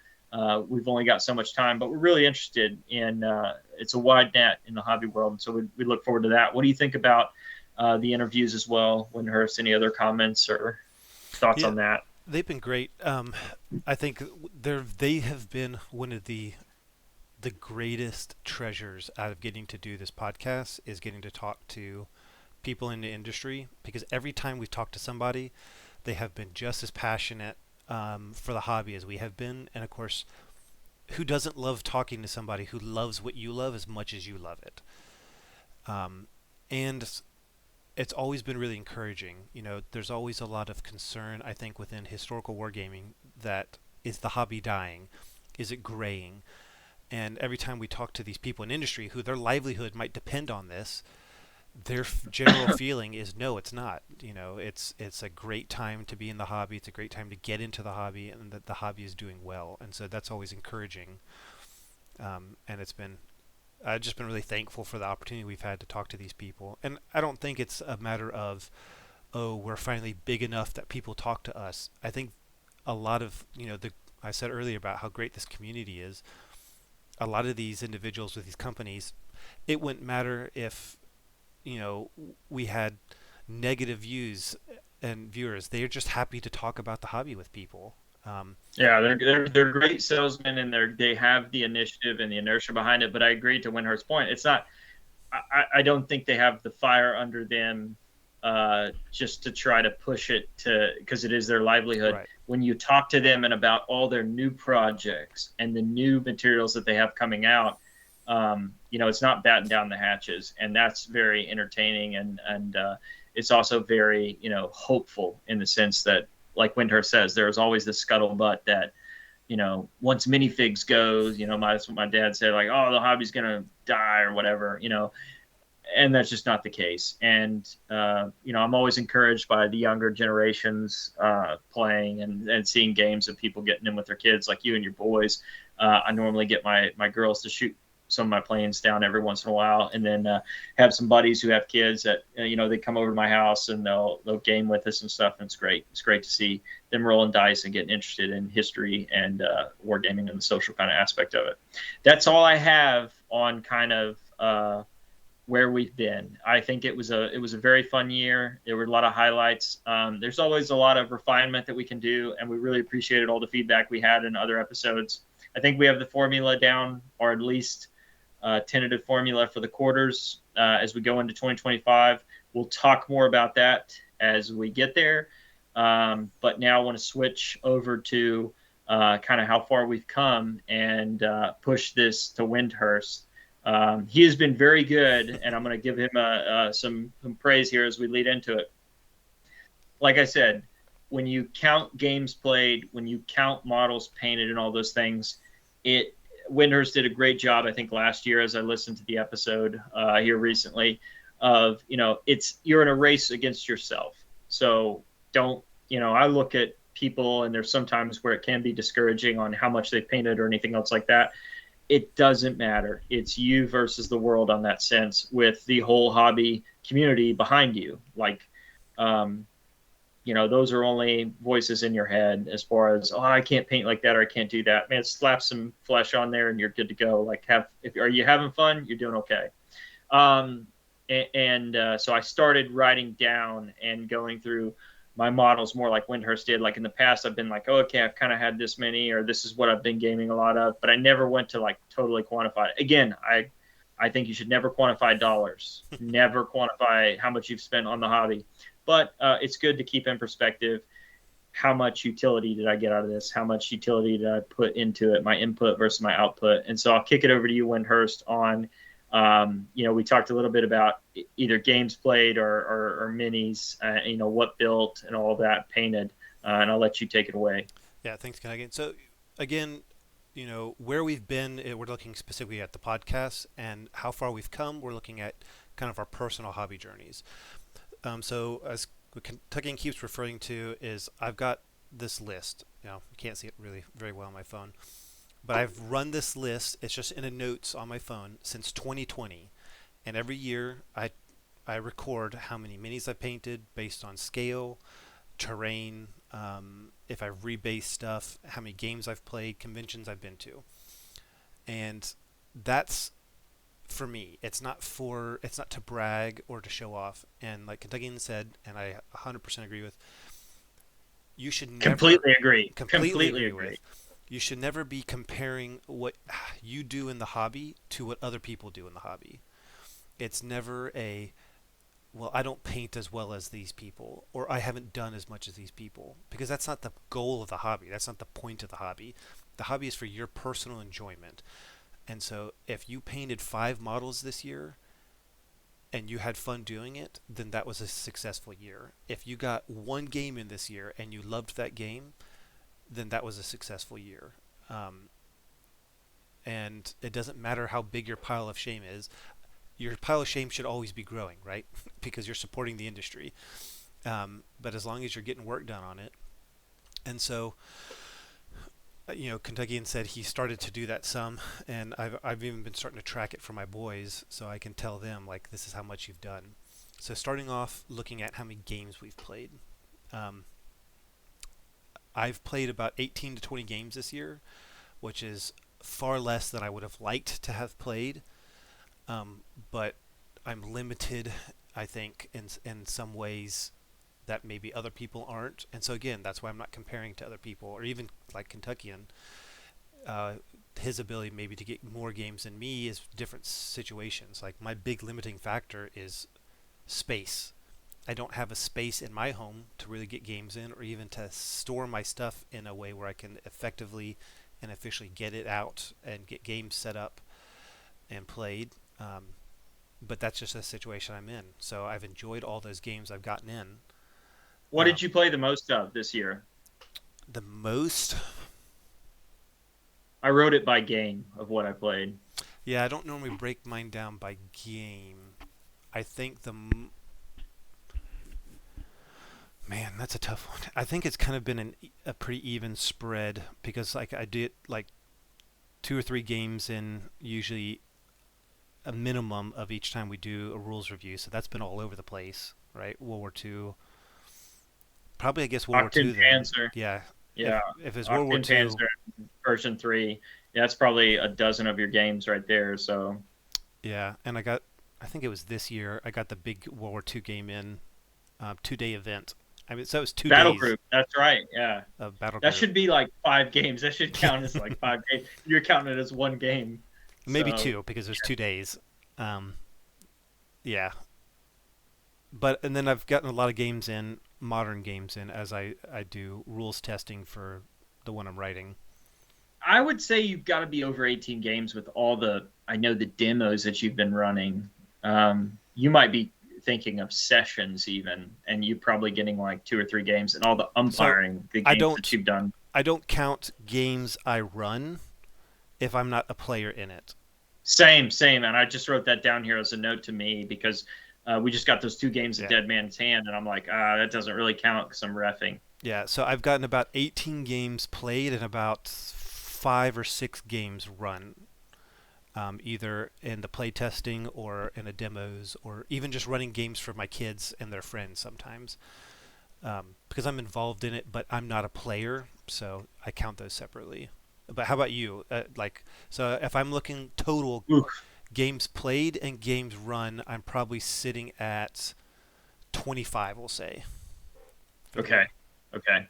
we've only got so much time, but we're really interested in it's a wide net in the hobby world. And so we look forward to that. What do you think about the interviews as well? Windhurst, any other comments or thoughts Yeah, on that? they've been great. I think they have been one of the greatest treasures out of getting to do this podcast, is getting to talk to people in the industry, because every time we've talked to somebody, they have been just as passionate for the hobby as we have been. And of course, who doesn't love talking to somebody who loves what you love as much as you love it? And it's always been really encouraging. There's always a lot of concern, I think, within historical wargaming, that is the hobby dying? Is it graying? And every time we talk to these people in industry who their livelihood might depend on this, their general feeling is, no, it's not. It's a great time to be in the hobby. It's a great time to get into the hobby, and that the hobby is doing well. And so that's always encouraging. And I've just been really thankful for the opportunity we've had to talk to these people. And I don't think it's a matter of, oh, we're finally big enough that people talk to us. I think a lot of, I said earlier about how great this community is. A lot of these individuals with these companies, it wouldn't matter if we had negative views and viewers. They're just happy to talk about the hobby with people. Yeah, they're great salesmen, and they have the initiative and the inertia behind it. But I agree to Winhurst's point. It's not. I don't think they have the fire under them just to try to push it to because it is their livelihood. Right. When you talk to them and about all their new projects and the new materials that they have coming out, it's not batting down the hatches, and that's very entertaining and it's also very hopeful in the sense that, like Windhurst says, there's always the scuttlebutt that once minifigs goes, that's what my dad said, like, oh, the hobby's gonna die or whatever, and that's just not the case. And I'm always encouraged by the younger generations playing and seeing games of people getting in with their kids, like you and your boys. I normally get my girls to shoot some of my planes down every once in a while, and then have some buddies who have kids that they come over to my house and they'll game with us and stuff. And it's great. It's great to see them rolling dice and getting interested in history and wargaming and the social kind of aspect of it. That's all I have on kind of where we've been. I think it was a very fun year. There were a lot of highlights. There's always a lot of refinement that we can do, and we really appreciated all the feedback we had in other episodes. I think we have the formula down, or at least tentative formula for the quarters as we go into 2025. We'll talk more about that as we get there. But now I want to switch over to kind of how far we've come and push this to Windhurst. He has been very good, and I'm going to give him some praise here as we lead into it. Like I said, when you count games played, when you count models painted, and all those things, Windhurst did a great job, I think, last year as I listened to the episode here recently of, you're in a race against yourself. So don't, I look at people and there's sometimes where it can be discouraging on how much they've painted or anything else like that. It doesn't matter. It's you versus the world on that sense, with the whole hobby community behind you. Like, those are only voices in your head as far as, oh, I can't paint like that or I can't do that. Man, slap some flesh on there and you're good to go. Like, are you having fun? You're doing okay. So I started writing down and going through my models more like Windhurst did. Like in the past, I've been like, oh, okay, I've kind of had this many, or this is what I've been gaming a lot of, but I never went to like totally quantify it. Again, I think you should never quantify dollars, never quantify how much you've spent on the hobby. But it's good to keep in perspective how much utility did I get out of this? How much utility did I put into it, my input versus my output? And so I'll kick it over to you, Windhurst, on, we talked a little bit about either games played or minis, what built and all that painted. And I'll let you take it away. Yeah, thanks, Ken. So, again, where we've been, we're looking specifically at the podcast, and how far we've come, we're looking at kind of our personal hobby journeys. So as Kentucky keeps referring to is I've got this list. You can't see it really very well on my phone, but I've run this list. It's just in a notes on my phone since 2020, and every year I record how many minis I painted based on scale, terrain, if I've rebased stuff, how many games I've played, conventions I've been to, and that's for me. It's not to brag or to show off. And like Kentuckian said, and I 100% agree with, you should never Completely agree. completely Completely agree agree. with. You should never be comparing what you do in the hobby to what other people do in the hobby. It's never well, I don't paint as well as these people, or I haven't done as much as these people, because that's not the goal of the hobby. That's not the point of the hobby. The hobby is for your personal enjoyment. And so if you painted 5 models this year and you had fun doing it, then that was a successful year. If you got one game in this year and you loved that game, then that was a successful year. Um, and it doesn't matter how big your pile of shame is. Your pile of shame should always be growing, right? Because you're supporting the industry. But as long as you're getting work done on it. And so Kentuckian said he started to do that some, and I've even been starting to track it for my boys, so I can tell them like this is how much you've done. So starting off looking at how many games we've played. Um, I've played about 18 to 20 games this year, which is far less than I would have liked to have played. But I'm limited, I think, in some ways that maybe other people aren't. And so again, that's why I'm not comparing to other people or even like Kentuckian. Uh, his ability maybe to get more games than me is different situations. Like my big limiting factor is space. I don't have a space in my home to really get games in or even to store my stuff in a way where I can effectively and officially get it out and get games set up and played. But that's just a situation I'm in. So I've enjoyed all those games I've gotten in. What Um, did you play the most of this year? the most, I wrote it by game of what I played. yeah, I don't normally break mine down by game. I think man, that's a tough one. I think it's kind of been a pretty even spread because like I did like 2 or 3 games in usually a minimum of each time we do a rules review. So that's been all over the place, right? World War Two, probably I guess World War Octane Two then. Panzer. Yeah, Yeah. if it's World War Octane Two, Panzer version 3. Yeah, that's probably a dozen of your games right there. So yeah, and I think it was this year I got the big World War Two game in 2 day event. I mean, so it was 2 days Battle Group. That's right. Yeah. of battle That group, should be like 5 games. That should count as like 5 games. You're counting it as one game. maybe So two because there's 2 days. Um, yeah, but and then I've gotten a lot of games in, modern games in, as I do rules testing for the one I'm writing. I would say you've got to be over 18 games with all I know the demos that you've been running. You might be thinking of sessions even, and you're probably getting like 2 or 3 games and all the So umpiring, the I games that don't you've done. I don't count games I run if I'm not a player in it. Same, same. And I just wrote that down here as a note to me because we just got those 2 games of Yeah. Dead Man's Hand, and I'm like, that doesn't really count because I'm refing. Yeah, so I've gotten about 18 games played and about 5 or 6 games run, either in the play testing or in the demos, or even just running games for my kids and their friends sometimes. Because I'm involved in it, but I'm not a player, so I count those separately. But how about you? So if I'm looking total Oof. games played and games run, I'm probably sitting at 25, we'll say, for the Okay, year. okay.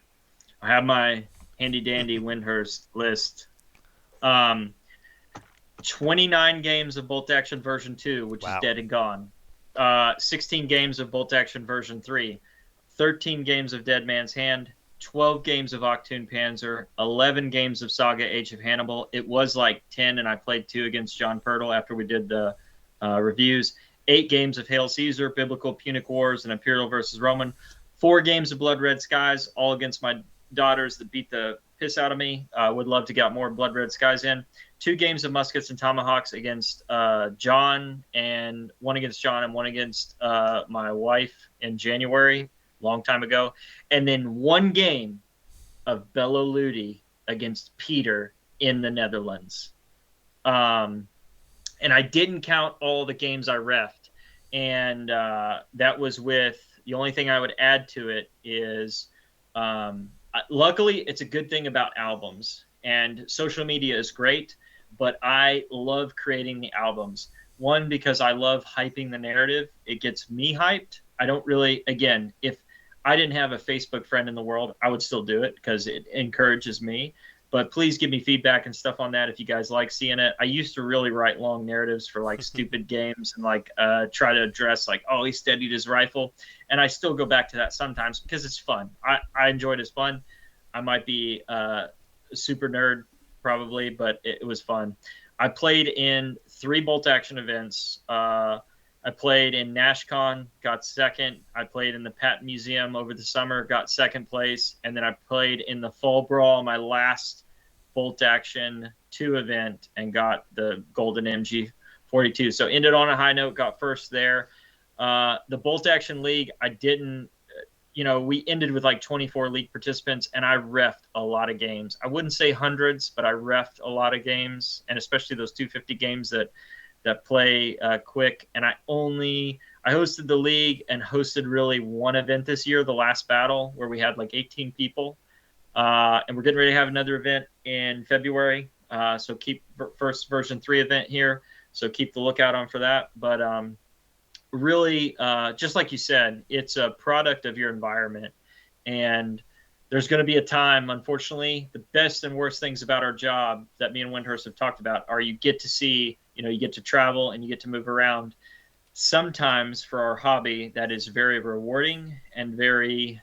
I have my handy dandy Windhurst list. Um, 29 games of Bolt Action version 2, which is Wow. dead and gone. 16 games of Bolt Action version 3. 13 games of Dead Man's Hand. 12 games of Octoon Panzer. 11 games of Saga Age of Hannibal. It was like 10, and I played 2 against John Purtle after we did the reviews. 8 games of Hail Caesar, Biblical Punic Wars, and Imperial versus Roman. 4 games of Blood Red Skies, all against my daughters that beat the piss out of me. Would love to get more Blood Red Skies in. 2 games of Muskets and Tomahawks against John, and one against John and one against my wife in January, long time ago. And then 1 game of Bello Ludi against Peter in the Netherlands. And I didn't count all the games I refed. And that was with the only thing I would add to it is luckily it's a good thing about albums, and social media is great, but I love creating the albums. One, because I love hyping the narrative. It gets me hyped. I don't really, again, if I didn't have a Facebook friend in the world, I would still do it because it encourages me. But please give me feedback and stuff on that if you guys like seeing it. I used to really write long narratives for like stupid games and like try to address like, oh, he steadied his rifle. And I still go back to that sometimes because it's fun. I enjoy it as fun. I might be a super nerd probably, but it was fun. I played in 3 bolt action events. I played in NashCon, got second. I played in the Pat Museum over the summer, got second place. And then I played in the Fall Brawl, my last Bolt Action 2 event, and got the Golden MG42. So ended on a high note, got first there. The Bolt Action League, I didn't, we ended with like 24 league participants, and I refed a lot of games. I wouldn't say hundreds, but I refed a lot of games, and especially those 250 games that play quick. And I hosted the league and hosted really one event this year, the last battle, where we had like 18 people. And we're getting ready to have another event in February. So keep first version 3 event here. So keep the lookout on for that. But really, just like you said, it's a product of your environment. And there's going to be a time, unfortunately, the best and worst things about our job that me and Windhurst have talked about are you get to see, you get to travel and you get to move around. Sometimes for our hobby, that is very rewarding and very,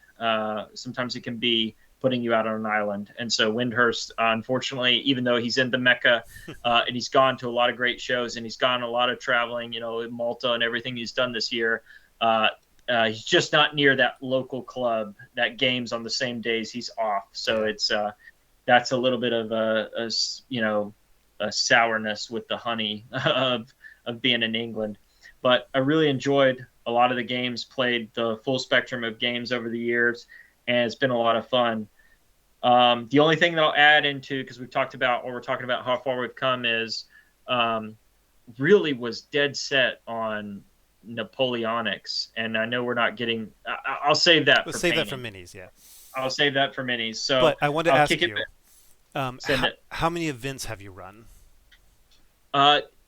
sometimes it can be putting you out on an island. And so Windhurst, unfortunately, even though he's in the Mecca and he's gone to a lot of great shows and he's gone a lot of traveling, in Malta and everything he's done this year, uh, he's just not near that local club that games on the same days he's off. So Yeah. it's that's a little bit of a sourness with the honey of being in England. But I really enjoyed a lot of the games, played the full spectrum of games over the years, and it's been a lot of fun. The only thing that I'll add into, because we're talking about how far we've come, is um, really was dead set on Napoleonics, and I know we're not getting. I'll save that We'll for save that for painting. minis, yeah. I'll save that for minis. So But I want to I'll ask kick it you, back. Send it. how many events have you run?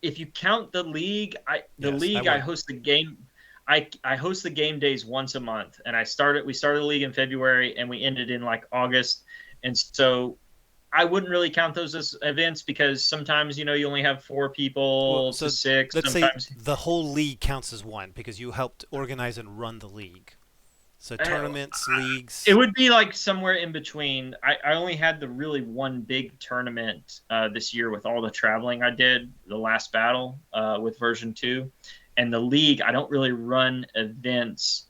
If you count the league, Yes, I I would. host the game. I host the game days once a month, and we started the league in February, and we ended in like August, and so I wouldn't really count those as events because sometimes you only have four Well, people to so six. let's say Sometimes the whole league counts as one because you helped organize and run the league. So uh, tournaments, it leagues. would be like somewhere in between. I only had the really one big tournament this year with all the traveling I did, the last battle with version 2. And the league, I don't really run events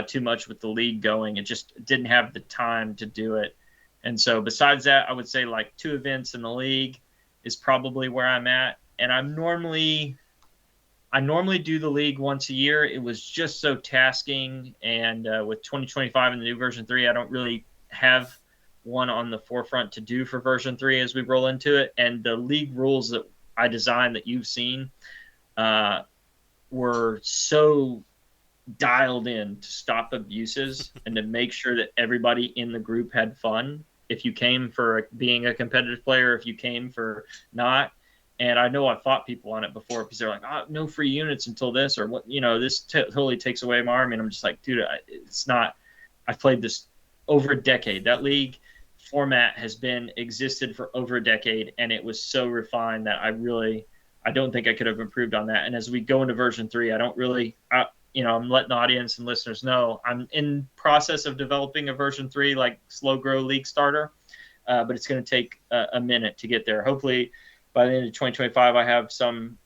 too much with the league going. It just didn't have the time to do it. And so besides that, I would say like 2 events in the league is probably where I'm at. And I normally do the league once a year. It was just so tasking, and with 2025 and the new version 3, I don't really have one on the forefront to do for version 3 as we roll into it. And the league rules that I designed that you've seen uh, were so dialed in to stop abuses and to make sure that everybody in the group had fun. If you came for being a competitive player, if you came for not, and I know I fought people on it before because they're like, "Oh, no free units until this," or what, this totally takes away my army. And I'm just like, dude, it's not. I've played this over a decade. That league format has been existed for over a decade, and it was so refined that I don't think I could have improved on that. And as we go into version 3, I don't really, I'm letting the audience and listeners know I'm in process of developing a version 3 like slow grow league starter, but it's going to take a minute to get there. Hopefully by the end of 2025, I have some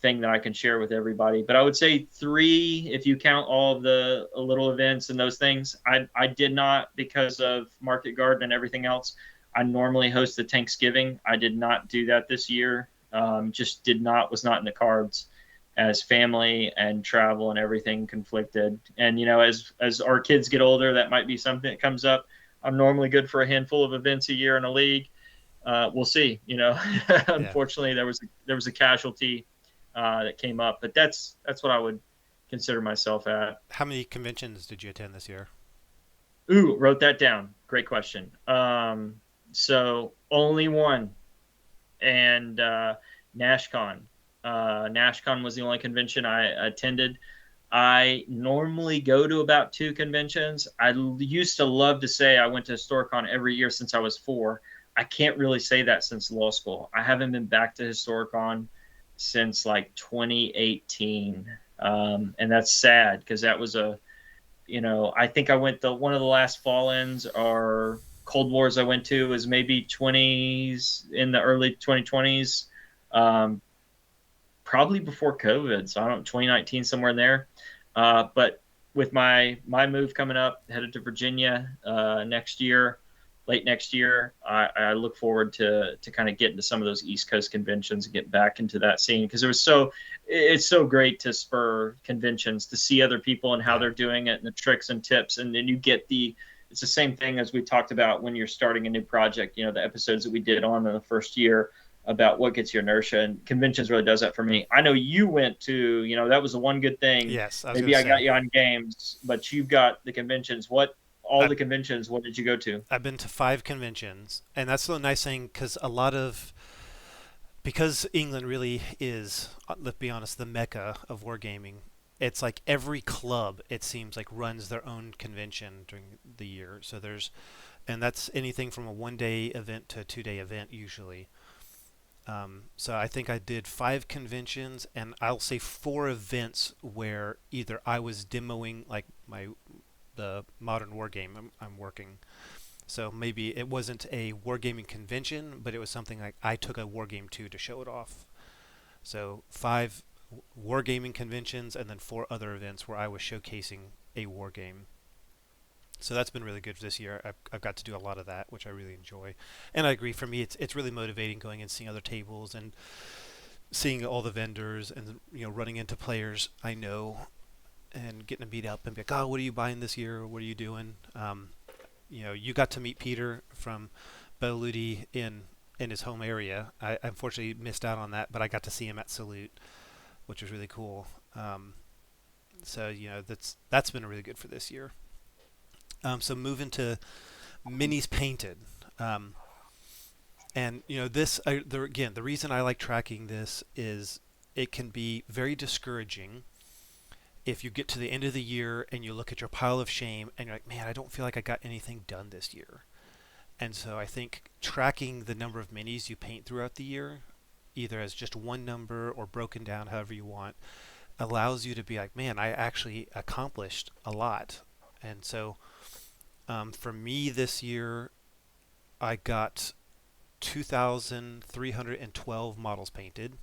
thing that I can share with everybody. But I would say 3 if you count all of the little events and those things. I did not, because of Market Garden and everything else. I normally host the Thanksgiving. I did not do that this year. Just was not in the cards, as family and travel and everything conflicted. And as our kids get older, that might be something that comes up. I'm normally good for a handful of events a year in a league. We'll see. Yeah. Unfortunately, there was a casualty that came up, but that's what I would consider myself at. How many conventions did you attend this year? Ooh, wrote that down. Great question. So only one, and NashCon. NashCon was the only convention I attended. I normally go to about 2 conventions. I used to love to say I went to Historicon every year since I was 4. I can't really say that since law school. I haven't been back to Historicon since like 2018. And that's sad because that was I think I went one of the last fall-ins or Cold Wars I went to was maybe 20s, in the early 2020s. Um, Probably before COVID. So I don't 2019, somewhere in there. But with my move coming up, headed to Virginia next year, late next year, I look forward to kind of getting to some of those East Coast conventions and get back into that scene, because it's so great to spur conventions to see other people and how Yeah. they're doing it and the tricks and tips, and then you get it's the same thing as we talked about when you're starting a new project. The episodes that we did on in the first year about what gets your inertia, and conventions really does that for me. I know you went to, that was the one good thing. Yes, I was going Maybe to I got say. you on games, but you've got the conventions. All I've, the conventions, what did you go to? I've been to 5 conventions, and that's the nice thing because because England really is, let's be honest, the mecca of wargaming. it's like every club, it seems like, runs their own convention during the year. So there's, and that's anything from a 1 day event to a 2 day event usually. So I think I did 5 conventions, and I'll say 4 events where either I was demoing like the modern war game I'm working. So maybe it wasn't a wargaming convention, but it was something like I took a wargame to show it off. So 5 wargaming conventions, and then 4 other events where I was showcasing a wargame. So that's been really good this year. I've got to do a lot of that, which I really enjoy. And I agree. For me, it's really motivating going and seeing other tables and seeing all the vendors, and running into players I know and getting to meet up and be like, oh, what are you buying this year? What are you doing? You got to meet Peter from Beludi in his home area. I unfortunately missed out on that, but I got to see him at Salute, which was really cool. So that's been really good for this year. So moving to minis painted. Um, and this again, the reason I like tracking this is it can be very discouraging if you get to the end of the year and you look at your pile of shame and you're like, man, I don't feel like I got anything done this year. And so I think tracking the number of minis you paint throughout the year, either as just one number or broken down however you want, allows you to be like, man, I actually accomplished a lot. And so for me this year, I got 2,312 models painted.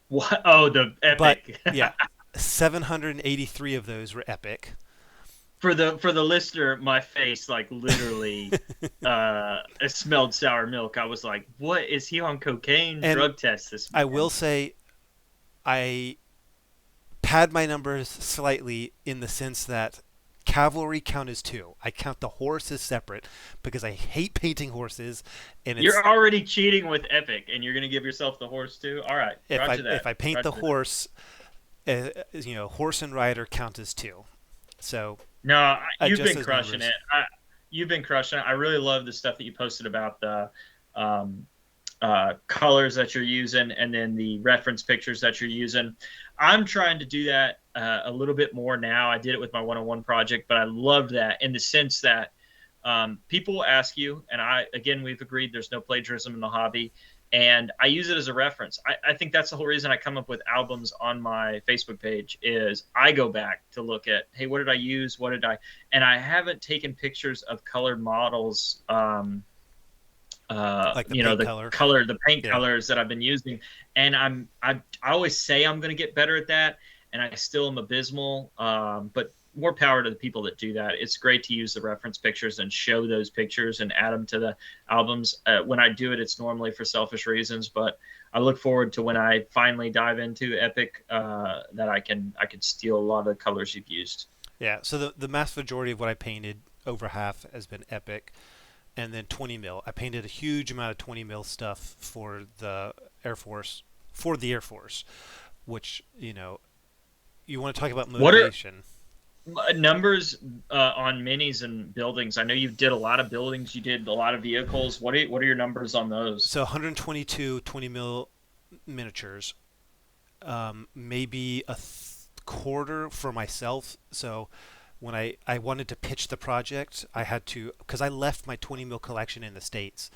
What? Oh, the But epic. yeah, 783 of those were epic. For the listener, my face like literally it smelled sour milk. I was like, "What is he on cocaine? And Drug test this I man." will say I pad my numbers slightly in the sense that cavalry count as two. I count the horse as separate because I hate painting horses, and it's You're already cheating with epic, and you're gonna give yourself the horse too. All right, if I Roger if that. I paint the Roger that. horse, horse and rider count as two. So No, you've adjust been those crushing numbers. it. You've been crushing it. I really love the stuff that you posted about the um, colors that you're using and then the reference pictures that you're using. I'm trying to do that a little bit more now. I did it with my one-on-one project, but I loved that in the sense that people ask you, and again, we've agreed there's no plagiarism in the hobby, and I use it as a reference. I think that's the whole reason I come up with albums on my Facebook page is I go back to look at, hey, what did I use? And I haven't taken pictures of colored models, Like the paint color. the paint Yeah. colors that I've been using, and I always say I'm going to get better at that, and I still am abysmal. But more power to the people that do that. It's great to use the reference pictures and show those pictures and add them to the albums. When I do it, it's normally for selfish reasons, but I look forward to when I finally dive into Epic that I can steal a lot of the colors you've used. Yeah. So the mass majority of what I painted, over half, has been epic, and then 20 mil. I painted a huge amount of 20 mil stuff for the Air Force, which you want to talk about What are motivation. numbers on minis and buildings? I know you did a lot of buildings. You did a lot of vehicles. What are your numbers on those? So 122 20 mil miniatures, maybe a quarter for myself. So when I wanted to pitch the project, I had to, because I left my 20 mil collection in the States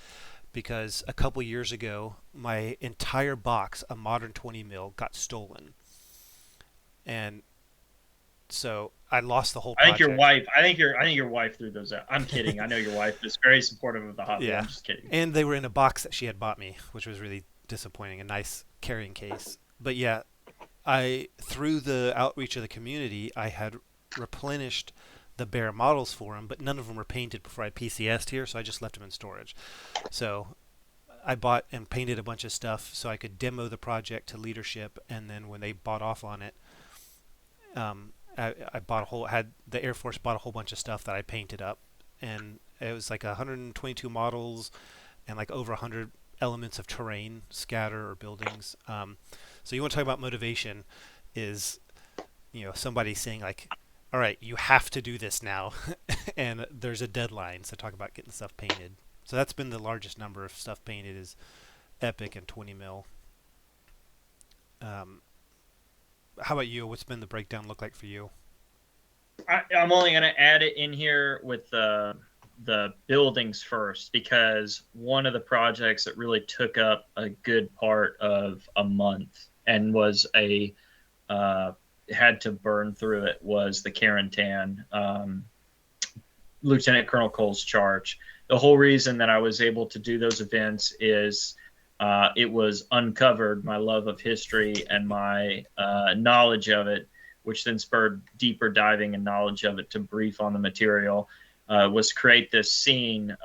because a couple years ago my entire box of modern 20 mil got stolen, and so I lost the whole I think your project. wife. I think your wife threw those out. I'm kidding. I know your wife is very supportive of the hobby. Yeah, I'm just kidding. and they were in a box that she had bought me, which was really disappointing. A nice carrying case, but yeah, I through the outreach of the community, I had replenished the bare models for them, but none of them were painted before I PCS'd here, so I just left them in storage. So I bought and painted a bunch of stuff so I could demo the project to leadership, and then when they bought off on it, I bought a whole had the Air Force bought a whole bunch of stuff that I painted up, and it was like 122 models and like over 100 elements of terrain, scatter or buildings. So you want to talk about motivation? Is somebody saying like, all right, you have to do this now, and there's a deadline. So talk about getting stuff painted. So that's been the largest number of stuff painted is Epic and 20 mil. Um, how about you? What's been the breakdown look like for you? I'm only going to add it in here with the buildings first, because one of the projects that really took up a good part of a month and was a had to burn through it was the Carentan, Lieutenant Colonel Cole's charge. The whole reason that I was able to do those events is it was uncovered my love of history and my knowledge of it, which then spurred deeper diving and knowledge of it to brief on the material. Was create this scene,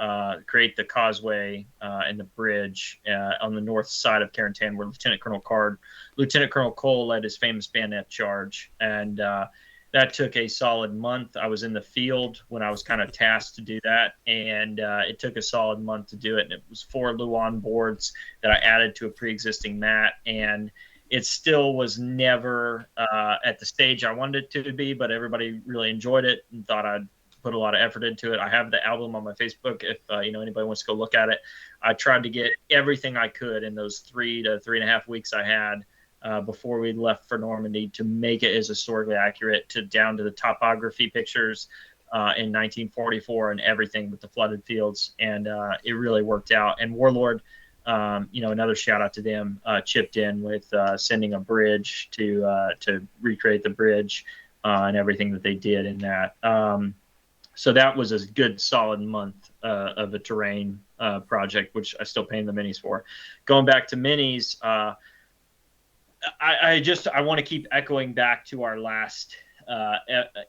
create the causeway and the bridge on the north side of Carentan, where Lieutenant Colonel Cole led his famous bayonet charge, and that took a solid month. I was in the field when I was kind of tasked to do that, and it took a solid month to do it. And it was 4 Luan boards that I added to a pre-existing mat, and it still was never at the stage I wanted it to be, but everybody really enjoyed it and thought I'd put a lot of effort into it. I have the album on my Facebook if anybody wants to go look at it. I tried to get everything I could in those 3 to 3.5 weeks I had before we left for Normandy to make it as historically accurate down to the topography pictures in 1944 and everything with the flooded fields. And it really worked out. And Warlord, another shout out to them, chipped in with sending a bridge to recreate the bridge and everything that they did in that. So that was a good solid month of a terrain project, which I still paint the minis for. Going back to minis, I want to keep echoing back to our last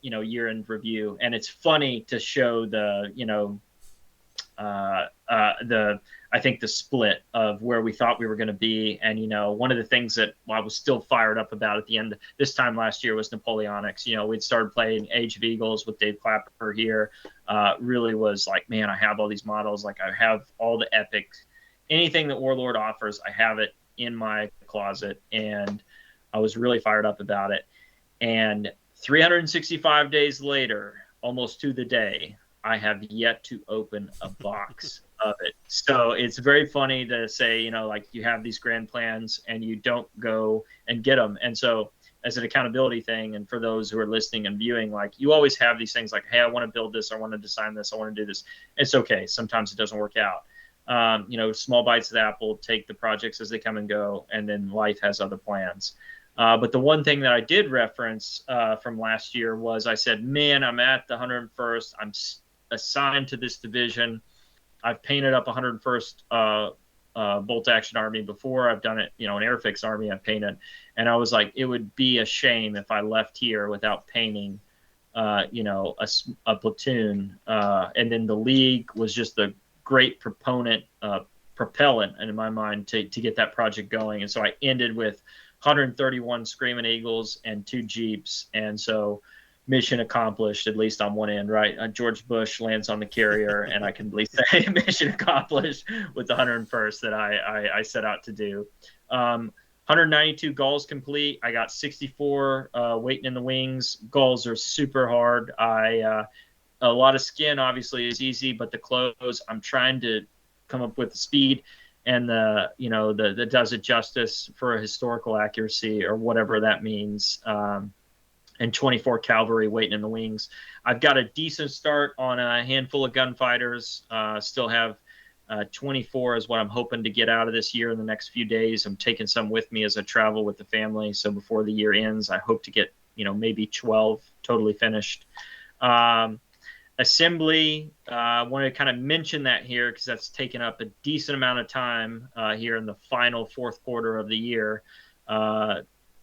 year-end review, and it's funny to show I think the split of where we thought we were going to be. And one of the things that I was still fired up about at the end this time last year was Napoleonics. We'd started playing Age of Eagles with Dave Clapper here. Really was like, man, I have all these models. Like, I have all the epics, anything that Warlord offers, I have it in my closet, and I was really fired up about it. And 365 days later, almost to the day, I have yet to open a box of it. So it's very funny to say, like, you have these grand plans and you don't go and get them. And so as an accountability thing, and for those who are listening and viewing, like, you always have these things like, hey, I want to build this, I want to design this, I want to do this. It's okay. Sometimes it doesn't work out. Small bites of the apple, take the projects as they come and go, and then life has other plans. But the one thing that I did reference from last year was I said, man, I'm at the 101st. I'm assigned to this division. I've painted up 101st Bolt Action Army before. I've done it, an Airfix Army I've painted. And I was like, it would be a shame if I left here without painting, a platoon. And then the League was just the great propellant in my mind to get that project going. And so I ended with 131 Screaming Eagles and 2 Jeeps. And so mission accomplished, at least on one end, right? George Bush lands on the carrier, and I can at least say mission accomplished with the 101st that I set out to do. 192 gulls complete. I got 64 waiting in the wings. Gulls are super hard. A lot of skin obviously is easy, but the clothes, I'm trying to come up with the speed and that does it justice for a historical accuracy or whatever that means. And 24 cavalry waiting in the wings. I've got a decent start on a handful of gunfighters. Still have 24 is what I'm hoping to get out of this year in the next few days. I'm taking some with me as I travel with the family. So before the year ends, I hope to get, maybe 12 totally finished. Assembly, I wanted to kind of mention that here because that's taken up a decent amount of time here in the final fourth quarter of the year.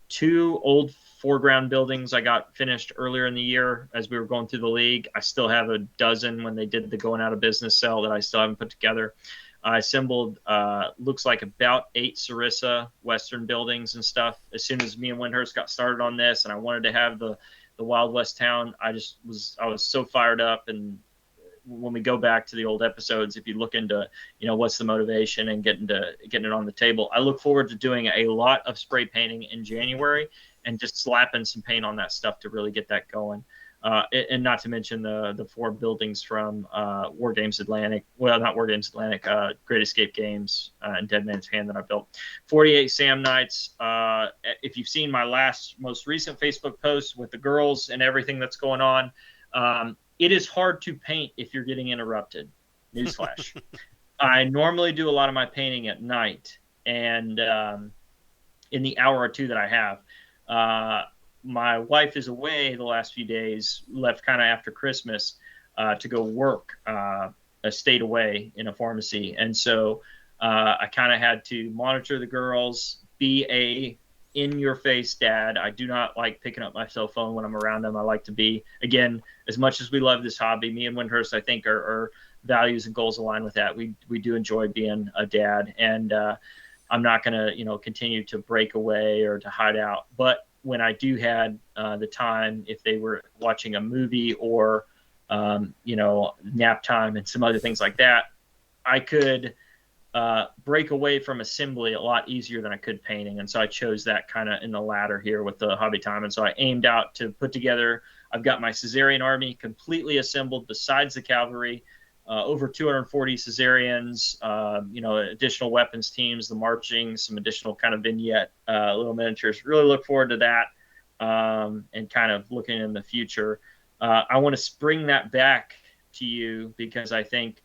2 old foreground buildings I got finished earlier in the year as we were going through the League. I still have a dozen when they did the going out of business sale that I still haven't put together. I assembled, looks like about 8 Sarissa Western buildings and stuff. As soon as me and Windhurst got started on this and I wanted to have the Wild West town, I was so fired up. And when we go back to the old episodes, if you look into, what's the motivation and getting it on the table, I look forward to doing a lot of spray painting in January and just slapping some paint on that stuff to really get that going. And not to mention the four buildings from War Games Atlantic. Well, not War Games Atlantic. Great Escape Games and Dead Man's Hand that I built. 48 Sam Nights. If you've seen my most recent Facebook post with the girls and everything that's going on, it is hard to paint if you're getting interrupted. Newsflash. I normally do a lot of my painting at night, and in the hour or two that I have. My wife is away the last few days, left kind of after Christmas to go work a state away in a pharmacy. And so I kind of had to monitor the girls, be a in your face dad. I do not like picking up my cell phone when I'm around them. I like to be, again, as much as we love this hobby, me and Windhurst, I think, are values and goals align with that. We do enjoy being a dad, and I'm not going to, continue to break away or to hide out. But when I do had the time, if they were watching a movie or, nap time and some other things like that, I could break away from assembly a lot easier than I could painting. And so I chose that kind of in the latter here with the hobby time. And so I aimed out to put together, I've got my Caesarian army completely assembled besides the cavalry. Over 240 Caesarians, additional weapons teams, the marching, some additional kind of vignette, little miniatures. Really look forward to that and kind of looking in the future. I want to bring that back to you because I think,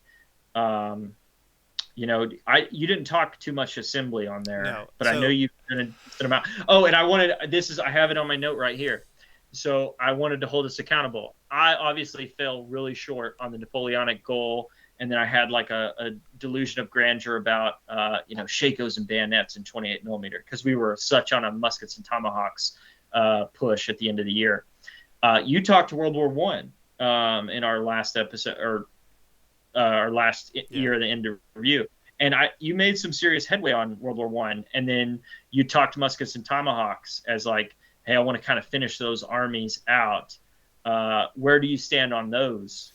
you didn't talk too much assembly on there, No. but I know you've done a decent amount. Oh, and I have it on my note right here. So I wanted to hold us accountable. I obviously fell really short on the Napoleonic goal, and then I had like a delusion of grandeur about shakos and bayonets in 28 millimeter because we were such on a muskets and tomahawks push at the end of the year. You talked to World War One in our last episode or our last year of the end of review, and you made some serious headway on World War One, and then you talked muskets and tomahawks as like, hey, I want to kind of finish those armies out. Where do you stand on those?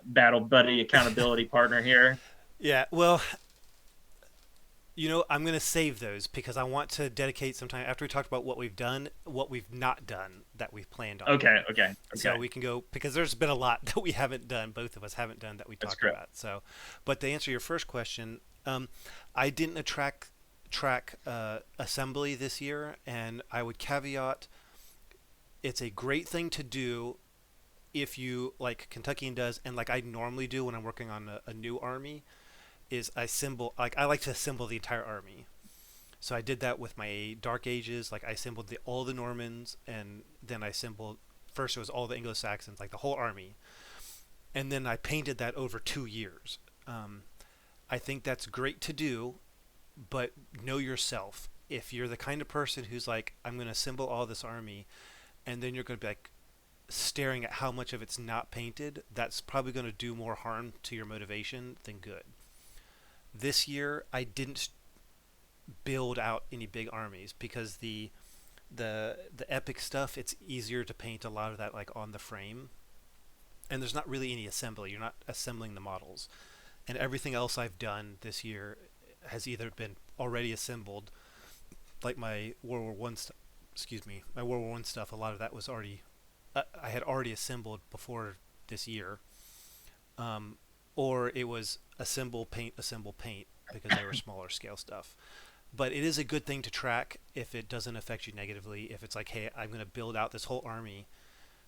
Battle buddy, accountability partner here. Yeah, well, I'm going to save those because I want to dedicate some time after we talked about what we've done, what we've not done that we've planned on. Okay. So we can go because there's been a lot that we haven't done, both of us haven't done that we That's talked correct. about. So, but to answer your first question, I didn't track assembly this year, and I would caveat it's a great thing to do if you like Kentuckian does, and like I normally do when I'm working on a new army, is I like to assemble the entire army. So I did that with my Dark Ages. Like I assembled all the Normans, and then I assembled first it was all the Anglo Saxons, like the whole army, and then I painted that over 2 years. I think that's great to do, but know yourself. If you're the kind of person who's like, I'm going to assemble all this army, and then you're going to be like staring at how much of it's not painted, that's probably going to do more harm to your motivation than good. This year, I didn't build out any big armies because the epic stuff, it's easier to paint a lot of that like on the frame, and there's not really any assembly. You're not assembling the models, and everything else I've done this year has either been already assembled, like my World War One stuff. Excuse me, my World War One stuff. A lot of that was already I had already assembled before this year, or it was assemble, paint, because they were smaller scale stuff. But it is a good thing to track if it doesn't affect you negatively. If it's like, hey, I'm going to build out this whole army,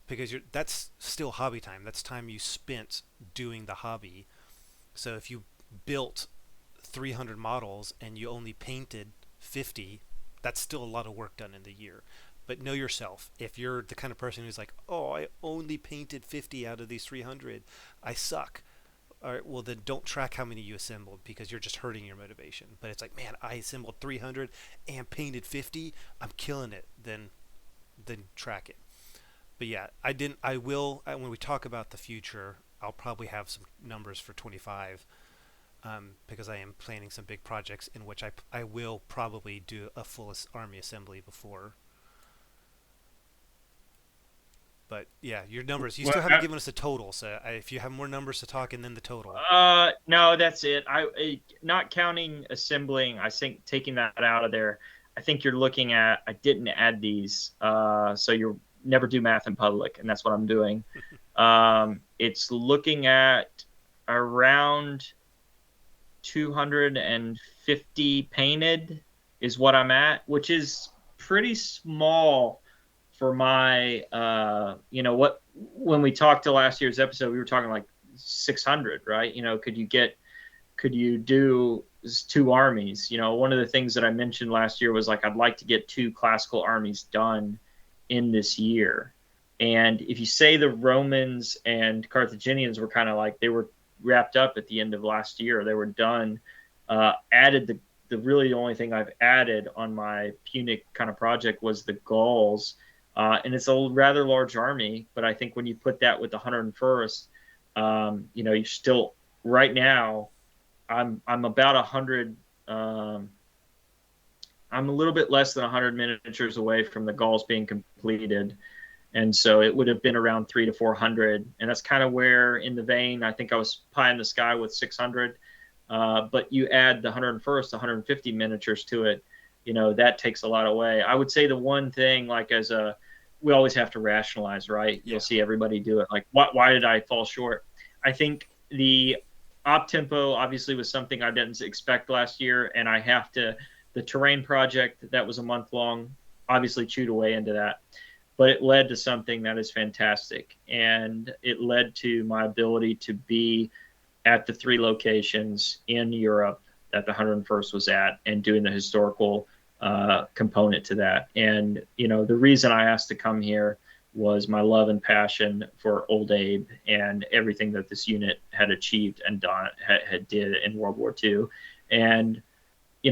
because that's still hobby time. That's time you spent doing the hobby. So if you built 300 models and you only painted 50, that's still a lot of work done in the year. But know yourself. If you're the kind of person who's like, oh, I only painted 50 out of these 300, I suck. All right, well then don't track how many you assembled because you're just hurting your motivation. But it's like, man, I assembled 300 and painted 50. I'm killing it. Then track it. But yeah, I didn't. I will when we talk about the future. I'll probably have some numbers for 25 because I am planning some big projects in which I will probably do a full army assembly before. But yeah, your numbers. You Well, still haven't given us a total. So if you have more numbers to talk, and then the total. no, that's it. Not counting assembling. I think taking that out of there. I think you're looking at. I didn't add these. So you're never do math in public, and that's what I'm doing. It's looking at around 250 painted is what I'm at, which is pretty small for my what when we talked to last year's episode, we were talking like 600, right? Could you do two armies? One of the things that I mentioned last year was like I'd like to get two classical armies done in this year. And if you say the Romans and Carthaginians were kind of like they were wrapped up at the end of last year, they were done. Added the really only thing I've added on my Punic kind of project was the Gauls, and it's a rather large army. But I think when you put that with the 101st, you're still right now. I'm about 100. I'm a little bit less than 100 miniatures away from the Gauls being completed, and so it would have been around 300 to 400, and that's kind of where in the vein I think I was pie in the sky with 600. But you add the 101st, 150 miniatures to it, that takes a lot away. I would say the one thing, like we always have to rationalize, right? Yeah. You'll see everybody do it. Like, why did I fall short? I think the op tempo obviously was something I didn't expect last year, and the terrain project that was a month long obviously chewed away into that, but it led to something that is fantastic, and it led to my ability to be at the three locations in Europe that the 101st was at, and doing the historical component to that. And the reason I asked to come here was my love and passion for Old Abe and everything that this unit had achieved and done had did in World War II. And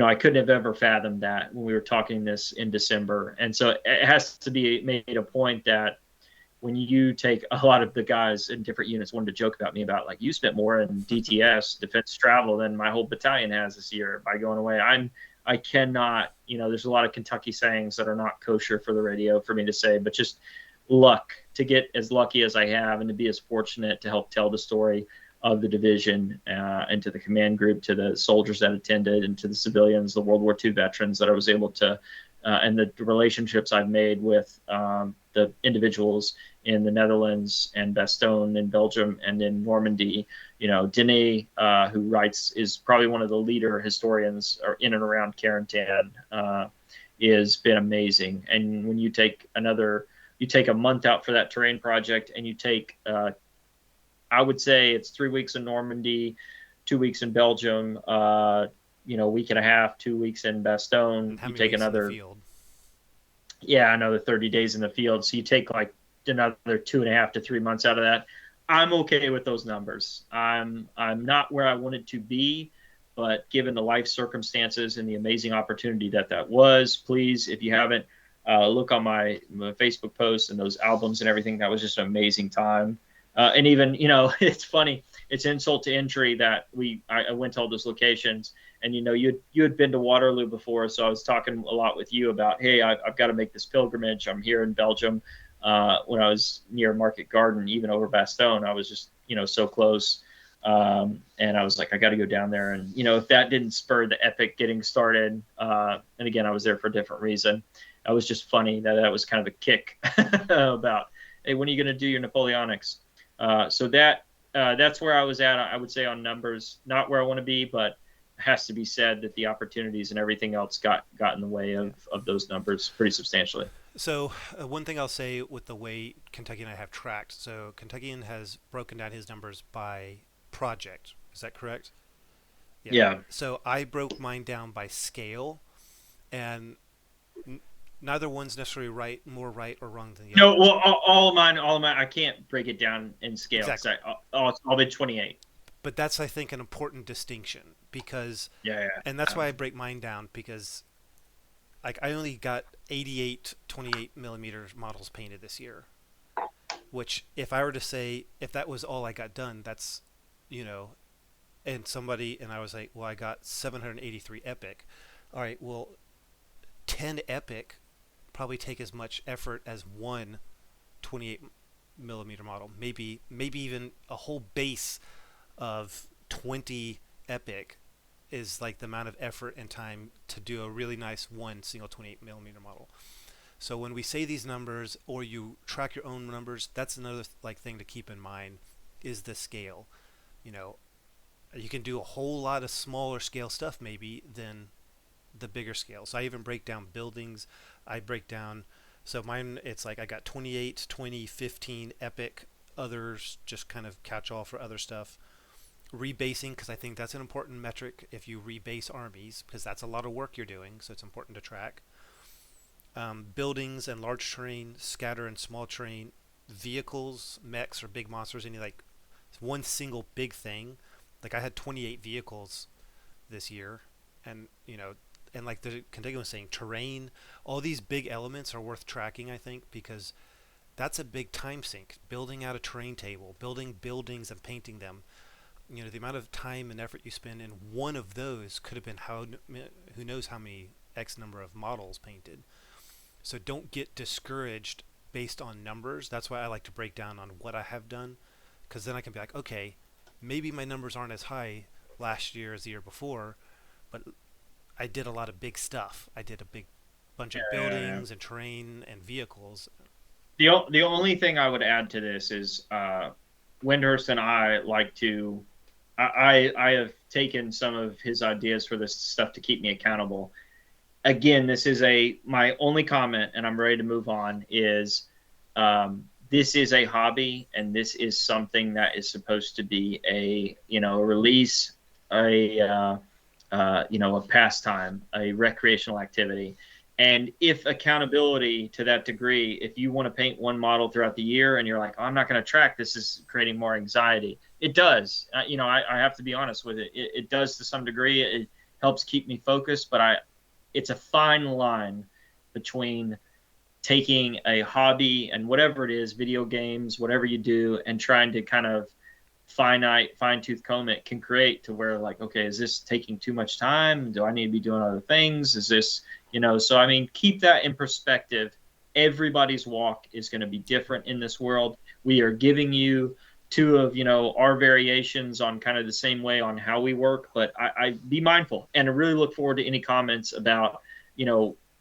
I couldn't have ever fathomed that when we were talking this in December. And so it has to be made a point that when you take a lot of the guys in different units wanted to joke about me about like you spent more in DTS defense travel than my whole battalion has this year by going away. I cannot, there's a lot of Kentucky sayings that are not kosher for the radio for me to say, but just luck to get as lucky as I have and to be as fortunate to help tell the story of the division and to the command group, to the soldiers that attended, and to the civilians, the World War II veterans that I was able to, and the relationships I've made with the individuals in the Netherlands and Bastogne in Belgium and in Normandy. Denis, who writes, is probably one of the leader historians in and around Carentan, has been amazing. And when you take a month out for that terrain project, and you take, I would say it's 3 weeks in Normandy, 2 weeks in Belgium, week and a half, 2 weeks in Bastogne. And how You many take weeks another, in the field? yeah, another 30 days in the field. So you take like another 2.5 to 3 months out of that. I'm okay with those numbers. I'm not where I wanted to be, but given the life circumstances and the amazing opportunity that was, please, if you haven't, look on my Facebook posts and those albums and everything. That was just an amazing time. And even, it's funny. It's insult to injury that I went to all those locations, and you had been to Waterloo before, so I was talking a lot with you about, hey, I've got to make this pilgrimage. I'm here in Belgium. When I was near Market Garden, even over Bastogne, I was just so close, and I was like, I got to go down there. And if that didn't spur the epic getting started, and again, I was there for a different reason. It was just funny that was kind of a kick about, hey, when are you going to do your Napoleonics? So that's where I was at. I would say on numbers, not where I want to be, but it has to be said that the opportunities and everything else got in the way of those numbers pretty substantially. So one thing I'll say with the way Kentucky and I have tracked, so Kentuckian has broken down his numbers by project. Is that correct? Yeah. Yeah. So I broke mine down by scale, and n- neither one's necessarily more right or wrong than the No, other. well, all of mine, I can't break it down in scale. Exactly. I'll be 28. But that's, I think, an important distinction because, Yeah, yeah. and that's why I break mine down because, like, I only got 88 28 millimeter models painted this year. Which, if I were to say, if that was all I got done, that's, you know, and I was like, well, I got 783 epic. All right, well, 10 epic probably take as much effort as one 28 millimeter model. Maybe even a whole base of 20 epic is like the amount of effort and time to do a really nice one single 28 millimeter model. So when we say these numbers or you track your own numbers, that's another like thing to keep in mind is the scale. You know, you can do a whole lot of smaller scale stuff maybe than the bigger scale. So I even break down buildings. I break down, so mine, it's like I got 28, 20, 15 epic, others just kind of catch all for other stuff. Rebasing, because I think that's an important metric if you rebase armies, because that's a lot of work you're doing, so it's important to track. Buildings and large terrain, scatter and small terrain, vehicles, mechs or big monsters, any like one single big thing. Like I had 28 vehicles this year, and and like the Kentucky was saying, terrain, all these big elements are worth tracking, I think, because that's a big time sink. Building out a terrain table, building buildings and painting them. The amount of time and effort you spend in one of those could have been who knows how many X number of models painted. So don't get discouraged based on numbers. That's why I like to break down on what I have done, because then I can be like, okay, maybe my numbers aren't as high last year as the year before, but I did a lot of big stuff. I did a big bunch of Yeah. buildings and terrain and vehicles. The only thing I would add to this is Windhurst and I like to. I have taken some of his ideas for this stuff to keep me accountable. Again, this is my only comment, and I'm ready to move on. Is this is a hobby, and this is something that is supposed to be a release, a pastime, a recreational activity. And if accountability to that degree, if you want to paint one model throughout the year and you're like, oh, I'm not going to track, this is creating more anxiety. It does. I have to be honest with it. It does to some degree. It helps keep me focused, but it's a fine line between taking a hobby and whatever it is, video games, whatever you do, and trying to kind of fine tooth comb it can create to where like, okay, is this taking too much time? Do I need to be doing other things? Is this, so I mean, keep that in perspective. Everybody's walk is going to be different in this world. We are giving you two of, our variations on kind of the same way on how we work, but I be mindful and I really look forward to any comments about,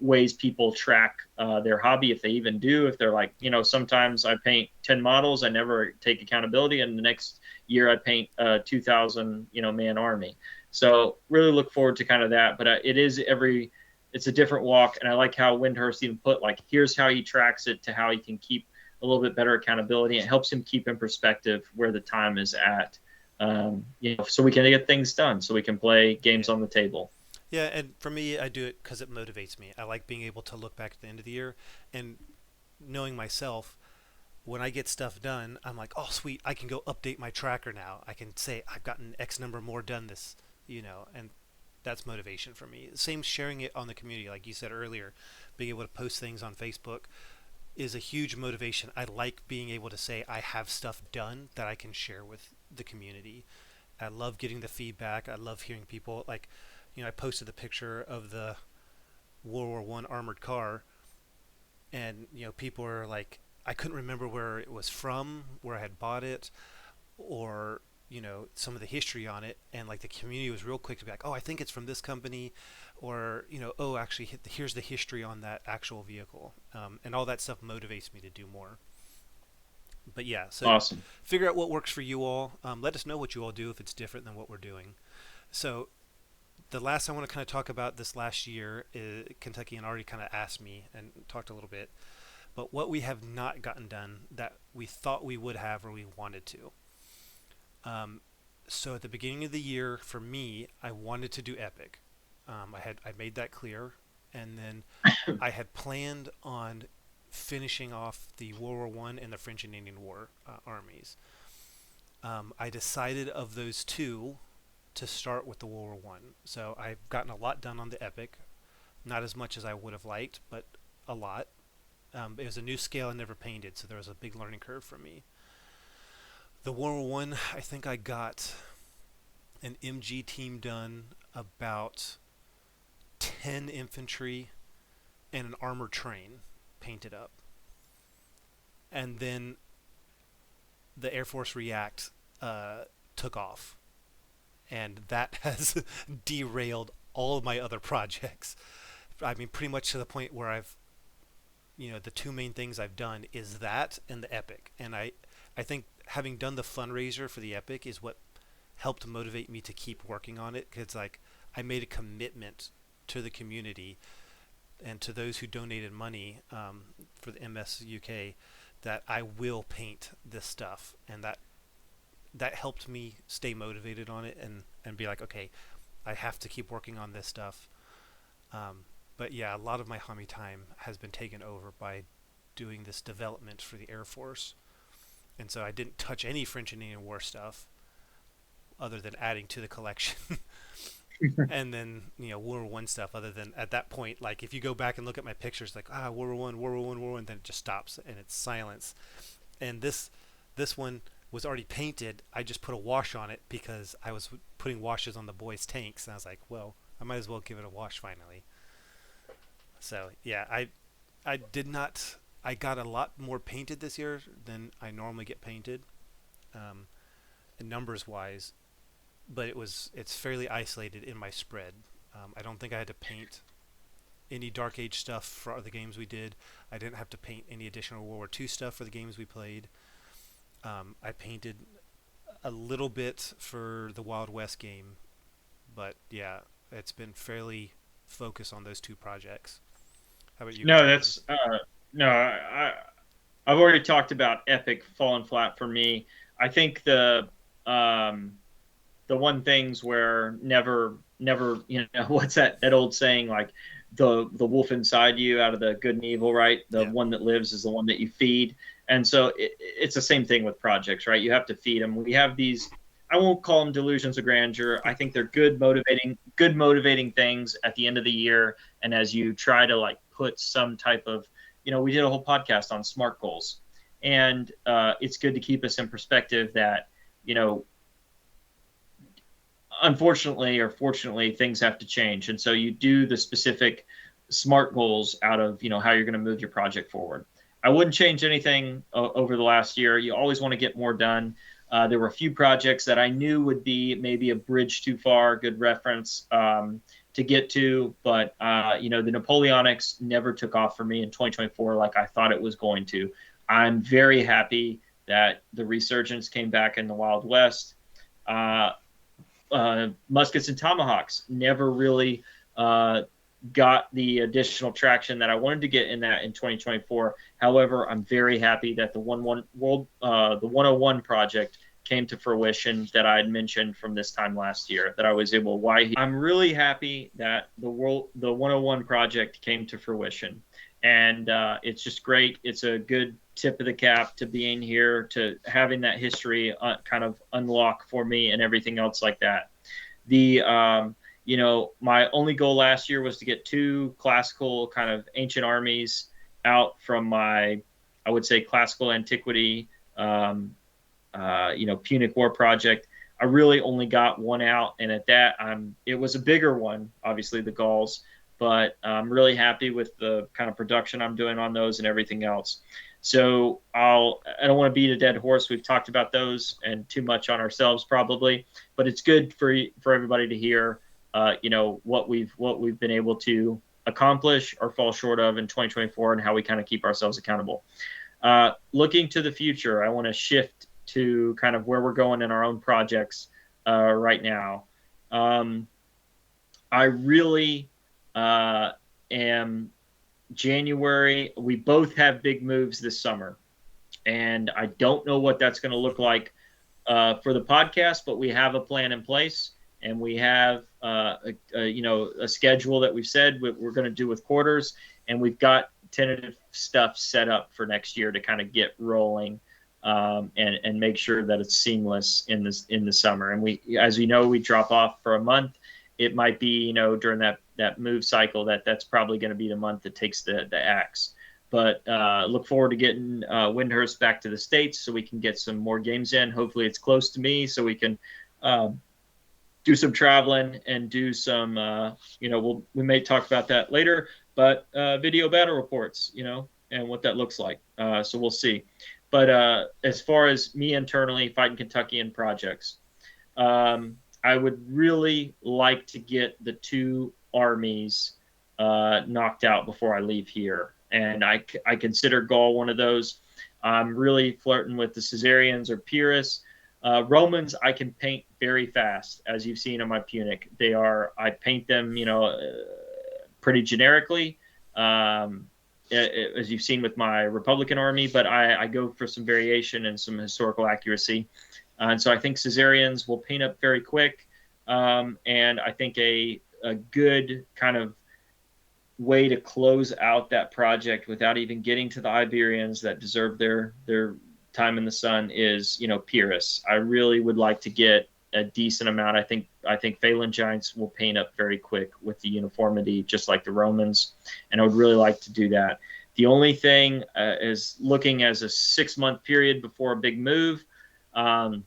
ways people track their hobby, if they even do. If they're like, sometimes I paint 10 models, I never take accountability, and the next year I paint a 2,000 man army. So really look forward to kind of that. But it's a different walk, and I like how Windhurst even put like, here's how he tracks it to how he can keep a little bit better accountability. It helps him keep in perspective where the time is at, so we can get things done, so we can play games Yeah. on the table. Yeah, and for me, I do it because it motivates me. I like being able to look back at the end of the year and knowing myself, when I get stuff done, I'm like, oh, sweet, I can go update my tracker now. I can say I've gotten X number more done and that's motivation for me. Same sharing it on the community, like you said earlier, being able to post things on Facebook is a huge motivation. I like being able to say I have stuff done that I can share with the community. I love getting the feedback. I love hearing people like, I posted the picture of the World War I armored car, and people were like, I couldn't remember where it was from, where I had bought it, or some of the history on it, and like the community was real quick to be like, oh, I think it's from this company, or oh, actually here's the history on that actual vehicle, and all that stuff motivates me to do more. But yeah, so Awesome. figure out what works for you all. Let us know what you all do if it's different than what we're doing. So the last I want to kind of talk about this last year, Kentucky and already kind of asked me and talked a little bit, but what we have not gotten done that we thought we would have or we wanted to. Um, so at the beginning of the year, for me, I wanted to do Epic. I made that clear, and then I had planned on finishing off the World War I and the French and Indian War armies. I decided of those two to start with the World War I. So I've gotten a lot done on the Epic, not as much as I would have liked, but a lot. It was a new scale I never painted, so there was a big learning curve for me. The World War I think I got an MG team done, about 10 infantry and an armored train painted up. And then the Air Force React took off. And that has derailed all of my other projects. I mean, pretty much to the point where I've the two main things I've done is that and the Epic. And I think having done the fundraiser for the Epic is what helped motivate me to keep working on it, because like I made a commitment to the community and to those who donated money for the MS UK that I will paint this stuff, and that helped me stay motivated on it, and be like, okay, I have to keep working on this stuff. But yeah, a lot of my hobby time has been taken over by doing this development for the Air Force, and so I didn't touch any French Indian War stuff other than adding to the collection. And then World War One stuff. Other than at that point, like if you go back and look at my pictures, like World War One, World War One, World War One, then it just stops and it's silence. And this one was already painted. I just put a wash on it because I was putting washes on the boys' tanks, and I was like, well, I might as well give it a wash finally. So yeah, I did not. I got a lot more painted this year than I normally get painted, um, numbers wise. But it's fairly isolated in my spread. I don't think I had to paint any Dark Age stuff for the games we did. I didn't have to paint any additional World War II stuff for the games we played. I painted a little bit for the Wild West game, but yeah, it's been fairly focused on those two projects. How about you, No, Christopher? that's no. I've already talked about Epic falling flat for me. I think um, the one things where never what's that old saying, like the wolf inside you, out of the good and evil, right? The Yeah, one that lives is the one that you feed. And so it's the same thing with projects, right? You have to feed them. We have these, I won't call them delusions of grandeur. I think they're good motivating things at the end of the year, and as you try to like put some type of, we did a whole podcast on SMART goals, and it's good to keep us in perspective that, you know unfortunately or fortunately, things have to change. And so you do the specific SMART goals out of, how you're going to move your project forward. I wouldn't change anything over the last year. You always want to get more done. There were a few projects that I knew would be maybe a bridge too far, good reference to get to. But, the Napoleonics never took off for me in 2024 like I thought it was going to. I'm very happy that the resurgence came back in the Wild West. Uh, Muskets and Tomahawks never really got the additional traction that I wanted to get in that in 2024. However, I'm very happy that the 101 project came to fruition that I had mentioned from this time last year that I was able. Why I'm really happy that the 101 project came to fruition, and it's just great. It's a good tip of the cap to being here, to having that history kind of unlock for me and everything else like that. My only goal last year was to get two classical kind of ancient armies out from my, I would say, classical antiquity, Punic War project. I really only got one out, and at that, it was a bigger one, obviously the Gauls, but I'm really happy with the kind of production I'm doing on those and everything else. So I don't want to beat a dead horse. We've talked about those and too much on ourselves probably, but it's good for everybody to hear, what we've been able to accomplish or fall short of in 2024, and how we kind of keep ourselves accountable. Looking to the future, I want to shift to kind of where we're going in our own projects right now. I really am January. We both have big moves this summer, and I don't know what that's going to look like for the podcast, but we have a plan in place, and we have a schedule that we've said we're going to do with quarters, and we've got tentative stuff set up for next year to kind of get rolling, and make sure that it's seamless in the summer. And as we know, we drop off for a month. It might be, during that move cycle, that's probably going to be the month that takes the axe. But look forward to getting Windhurst back to the States so we can get some more games in. Hopefully it's close to me so we can do some traveling and do some, we may talk about that later, but video battle reports, and what that looks like. So we'll see. But as far as me internally fighting Kentuckian projects, I would really like to get the two armies knocked out before I leave here. and I consider gall one of those. I'm really flirting with the Caesarians or Pyrrhus. Romans I can paint very fast, as you've seen on my Punic. I paint them, pretty generically, um, as you've seen with my Republican army, but I go for some variation and some historical accuracy. And so I think Caesarians will paint up very quick. And I think a good kind of way to close out that project without even getting to the Iberians that deserve their time in the sun is, Pyrrhus. I really would like to get a decent amount. I think Phalangites will paint up very quick with the uniformity, just like the Romans, and I would really like to do that. The only thing is looking as a 6 month period before a big move. Um,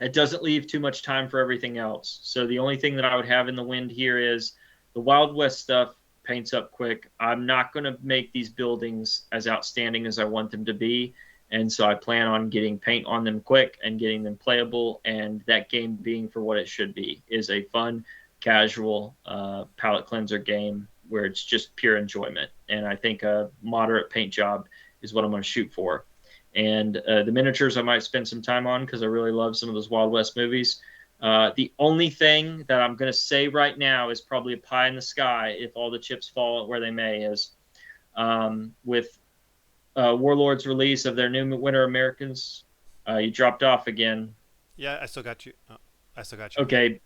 it doesn't leave too much time for everything else. So the only thing that I would have in the wind here is the Wild West stuff paints up quick. I'm not going to make these buildings as outstanding as I want them to be. And so I plan on getting paint on them quick and getting them playable, and that game being for what it should be, is a fun, casual palette cleanser game where it's just pure enjoyment. And I think a moderate paint job is what I'm going to shoot for. And the miniatures I might spend some time on because I really love some of those Wild West movies. The only thing that I'm going to say right now is probably a pie in the sky if all the chips fall where they may, is with Warlord's release of their new Winter Americans. You dropped off again. Yeah, I still got you. I still got you. Okay,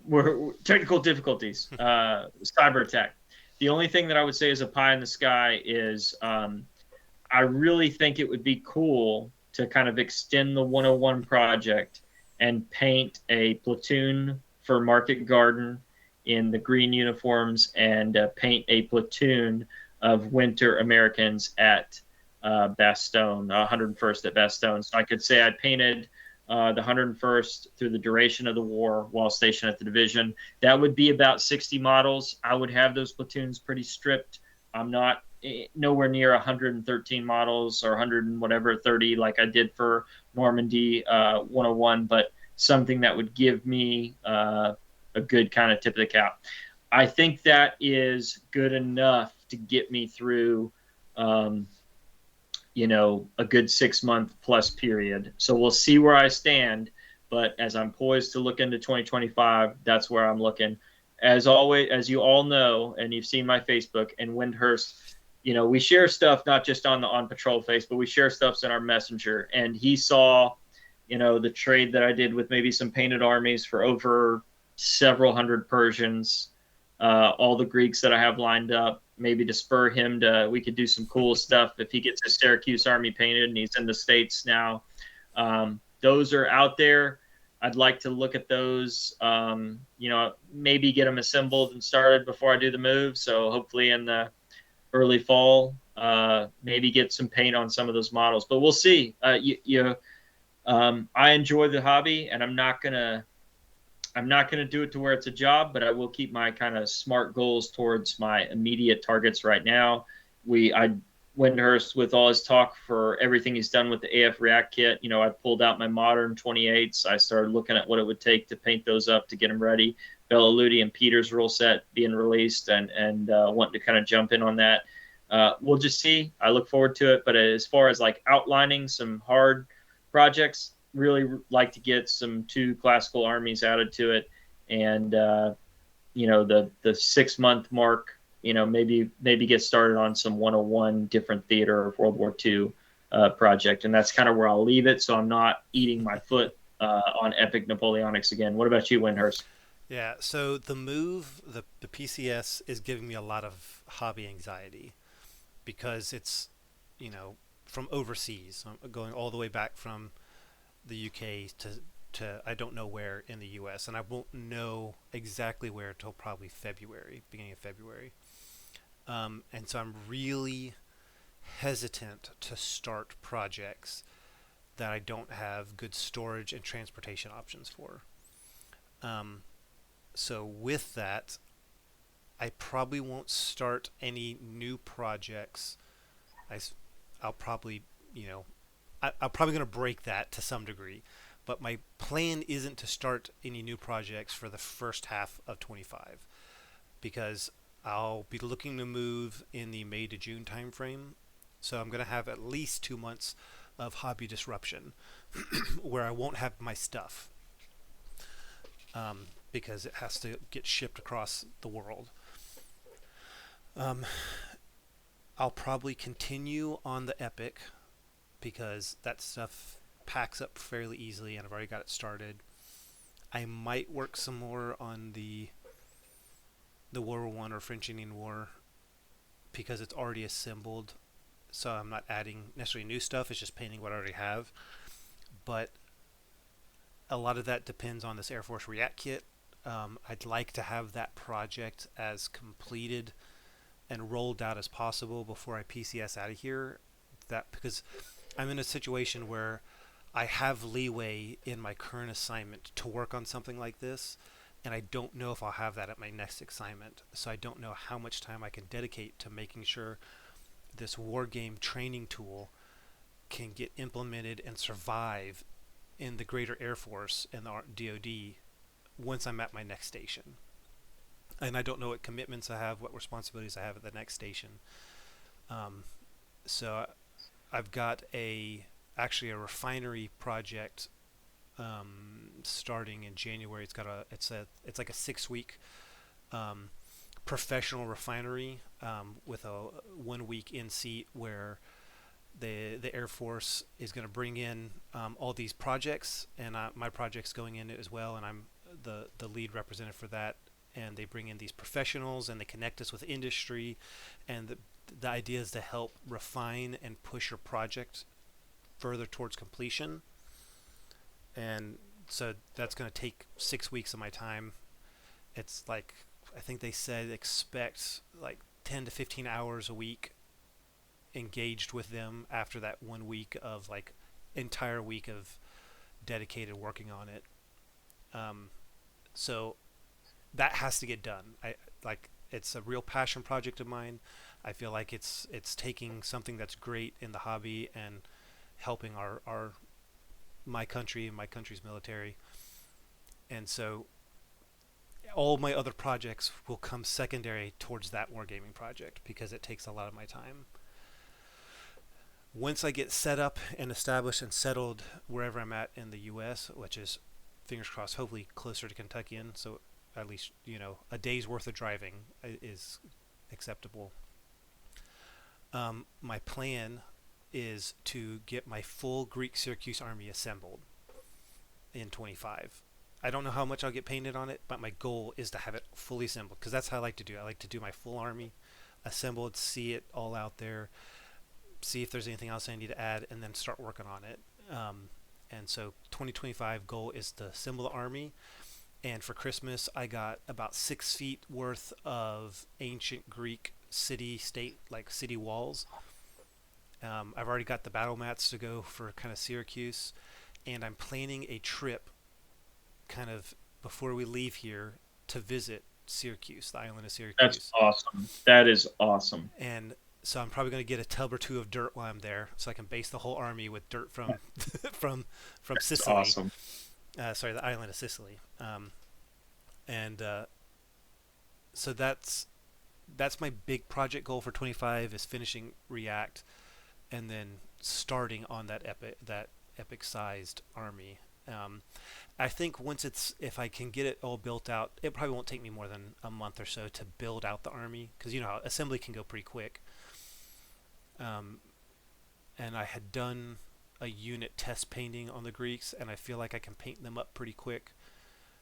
we're technical difficulties. Cyber attack. The only thing that I would say is a pie in the sky is I really think it would be cool to kind of extend the 101 project and paint a platoon for Market Garden in the green uniforms, and paint a platoon of Winter Americans at Bastogne, 101st at Bastogne. So I could say I painted the 101st through the duration of the war while stationed at the division. That would be about 60 models. I would have those platoons pretty stripped. I'm not nowhere near 113 models or 100 and whatever 30 like I did for Normandy 101, but something that would give me a good kind of tip of the cap. I think that is good enough to get me through a good 6 month plus period. So we'll see where I stand. But as I'm poised to look into 2025, that's where I'm looking. As always, as you all know, and you've seen my Facebook and Windhurst, we share stuff not just on the On Patrol face, but we share stuff in our messenger. And he saw, the trade that I did with maybe some painted armies for over several hundred Persians, all the Greeks that I have lined up, maybe to spur him to, we could do some cool stuff if he gets his Syracuse army painted and he's in the States now. Those are out there. I'd like to look at those, maybe get them assembled and started before I do the move. So hopefully in the early fall, maybe get some paint on some of those models, but we'll see. I enjoy the hobby, and I'm not gonna do it to where it's a job, but I will keep my kind of smart goals towards my immediate targets right now. Windhurst, with all his talk for everything he's done with the AF React kit, I pulled out my modern 28s. I started looking at what it would take to paint those up to get them ready. Bela Ludi and Peter's rule set being released, and wanting to kind of jump in on that. We'll just see. I look forward to it. But as far as like outlining some hard projects, really like to get some 2 classical armies added to it, and the 6 month mark, maybe get started on some 101 different theater of World War II project, and that's kind of where I'll leave it, so I'm not eating my foot on Epic Napoleonics again. What about you, Windhurst? Yeah, so the PCS is giving me a lot of hobby anxiety because it's, from overseas. I'm going all the way back from the UK to I don't know where in the US, and I won't know exactly where until probably February, beginning of February. And so I'm really hesitant to start projects that I don't have good storage and transportation options for. Um, so with that, I probably won't start any new projects. I, I'll probably, I'm probably going to break that to some degree. But my plan isn't to start any new projects for the first half of 25 because I'll be looking to move in the May to June timeframe. So I'm going to have at least 2 months of hobby disruption where I won't have my stuff because it has to get shipped across the world. Um, I'll probably continue on the Epic because that stuff packs up fairly easily and I've already got it started. I might work some more on the World War One or French Indian War because it's already assembled. So I'm not adding necessarily new stuff. It's just painting what I already have. But a lot of that depends on this Air Force React kit. I'd like to have that project as completed and rolled out as possible before I PCS out of here. That because I'm in a situation where I have leeway in my current assignment to work on something like this, and I don't know if I'll have that at my next assignment. So I don't know how much time I can dedicate to making sure this war game training tool can get implemented and survive in the greater Air Force and the DoD once I'm at my next station. And I don't know what commitments I have, what responsibilities I have at the next station. Um, so I've got actually a refinery project starting in January. It's like a 6 week um, professional refinery with a 1 week in seat where the Air Force is going to bring in all these projects, and my project's going in it as well, and I'm the lead representative for that. And they bring in these professionals, and they connect us with industry, and the idea is to help refine and push your project further towards completion. And so that's going to take 6 weeks of my time. It's like I think they said expect like 10 to 15 hours a week engaged with them after that 1 week of like entire week of dedicated working on it. So that has to get done. I like it's a real passion project of mine. I feel like it's taking something that's great in the hobby and helping our my country and my country's military. And so all my other projects will come secondary towards that wargaming project because it takes a lot of my time. Once I get set up and established and settled wherever I'm at in the U.S., which is fingers crossed, hopefully closer to Kentuckian, so at least a day's worth of driving is acceptable. My plan is to get my full Greek Syracuse army assembled in 25. I don't know how much I'll get painted on it, but my goal is to have it fully assembled because that's how I like to do it. I like to do my full army assembled, see it all out there, see if there's anything else I need to add, and then start working on it. And so 2025 goal is to assemble the army. And for Christmas, I got about 6 feet worth of ancient Greek city-state, like city walls. I've already got the battle mats to go for kind of Syracuse, and I'm planning a trip kind of before we leave here to visit Syracuse, the island of That's Syracuse. awesome. That is awesome. And so I'm probably going to get a tub or two of dirt while I'm there, so I can base the whole army with dirt from from That's Sicily. awesome. Sorry, the island of Sicily. And so that's my big project goal for 25 is finishing React and then starting on that epic sized army. I think if I can get it all built out, it probably won't take me more than a month or so to build out the army because how assembly can go pretty quick. And I had done a unit test painting on the Greeks, and I feel like I can paint them up pretty quick.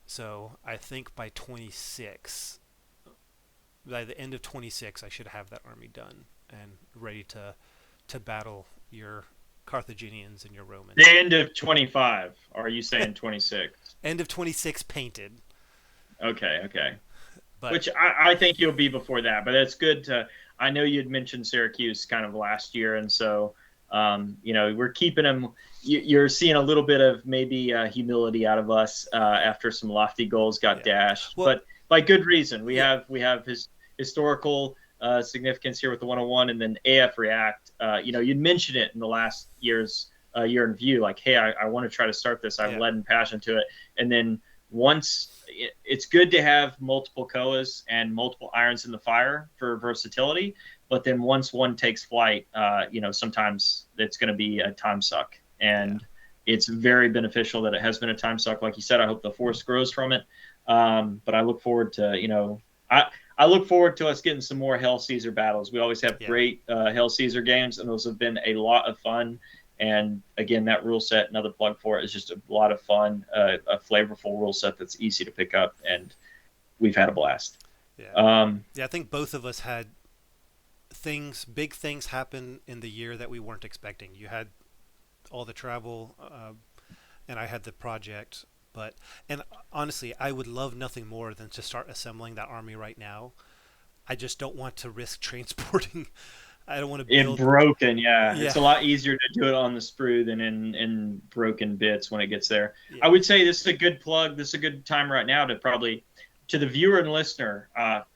So I think by the end of 26, I should have that army done and ready to battle your Carthaginians and your Romans. The end of 25. Or are you saying 26? End of 26 painted. Okay. But Which I think you'll be before that, but it's good to. I know you'd mentioned Syracuse kind of last year, and so we're keeping them. You're seeing a little bit of maybe humility out of us after some lofty goals got dashed, well, but by good reason. We yeah. have his historical significance here with the 101, and then AF React. You'd mentioned it in the last year's year in view, like, hey, I want to try to start this. I have lead and passion to it, and then it's good to have multiple koas and multiple irons in the fire for versatility, but then once one takes flight, sometimes it's going to be a time suck, Yeah. and it's very beneficial that it has been a time suck. Like you said, I hope the force grows from it. But I look forward to, I look forward to us getting some more Hell Caesar battles. We always have Yeah. great Hell Caesar games, and those have been a lot of fun. And again, that rule set, another plug for it, is just a lot of fun, a flavorful rule set that's easy to pick up, and we've had a blast. Yeah. Um, Yeah. I think both of us had big things happen in the year that we weren't expecting. You had all the travel, and I had the project. But and honestly, I would love nothing more than to start assembling that army right now. I just don't want to risk transporting. I don't want to in build. broken, yeah, Yeah, it's a lot easier to do it on the sprue than in broken bits when it gets there. I yeah, would say this is a good plug. This is a good time right now to probably, to the viewer and listener,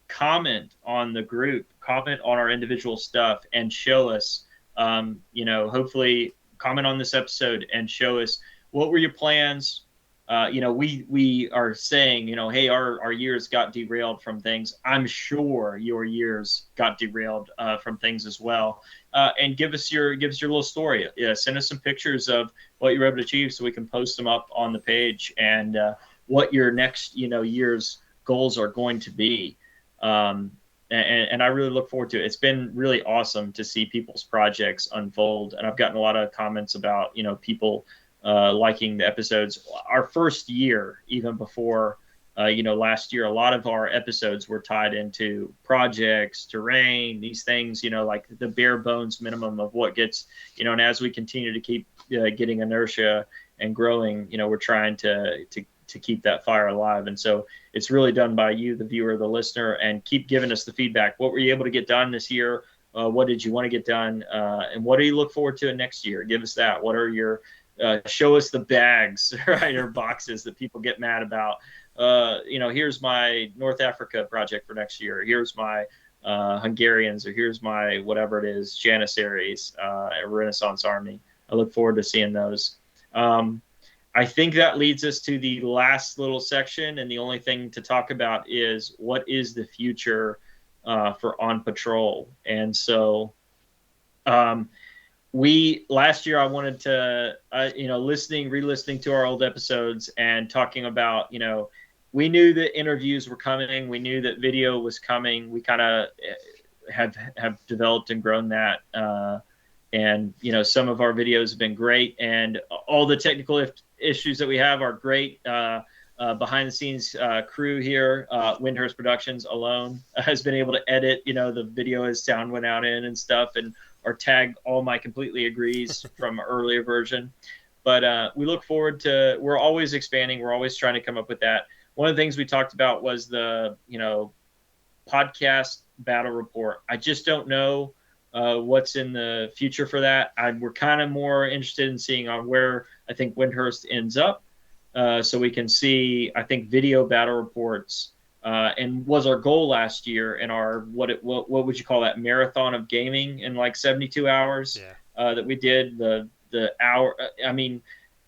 comment on the group, comment on our individual stuff, and show us. Hopefully, comment on this episode and show us what were your plans. We are saying, hey, our years got derailed from things. I'm sure your years got derailed from things as well. And give us your little story. Yeah, send us some pictures of what you were able to achieve so we can post them up on the page, and what your next year's goals are going to be. And I really look forward to it. It's been really awesome to see people's projects unfold, and I've gotten a lot of comments about people liking the episodes. Our first year, even before last year, a lot of our episodes were tied into projects, terrain, these things, like the bare bones minimum of what gets, and as we continue to keep getting inertia and growing, we're trying to keep that fire alive. And so it's really done by you, the viewer, the listener, and keep giving us the feedback. What were you able to get done this year? What did you want to get done? And what do you look forward to next year? Give us that. What are your show us the bags, right, or boxes that people get mad about. Here's my North Africa project for next year. Here's my Hungarians, or here's my whatever it is, Janissaries, Renaissance Army. I look forward to seeing those. I think that leads us to the last little section, and the only thing to talk about is what is the future for On Patrol. And so, we last year I wanted to, re-listening to our old episodes and talking about, we knew that interviews were coming, we knew that video was coming, we kind of have developed and grown that. And some of our videos have been great, and all the technical issues that we have are great. Behind the scenes crew here, Windhurst Productions alone has been able to edit, the video as sound went out in and stuff, and or tag all my completely agrees from an earlier version. But we look forward to, we're always expanding, we're always trying to come up with that. One of the things we talked about was the podcast battle report. I just don't know what's in the future for that. We're kind of more interested in seeing on where I think Windhurst ends up, so we can see, I think, video battle reports, and was our goal last year in our what would you call that, marathon of gaming in like 72 hours yeah, that we did. The hour, I mean,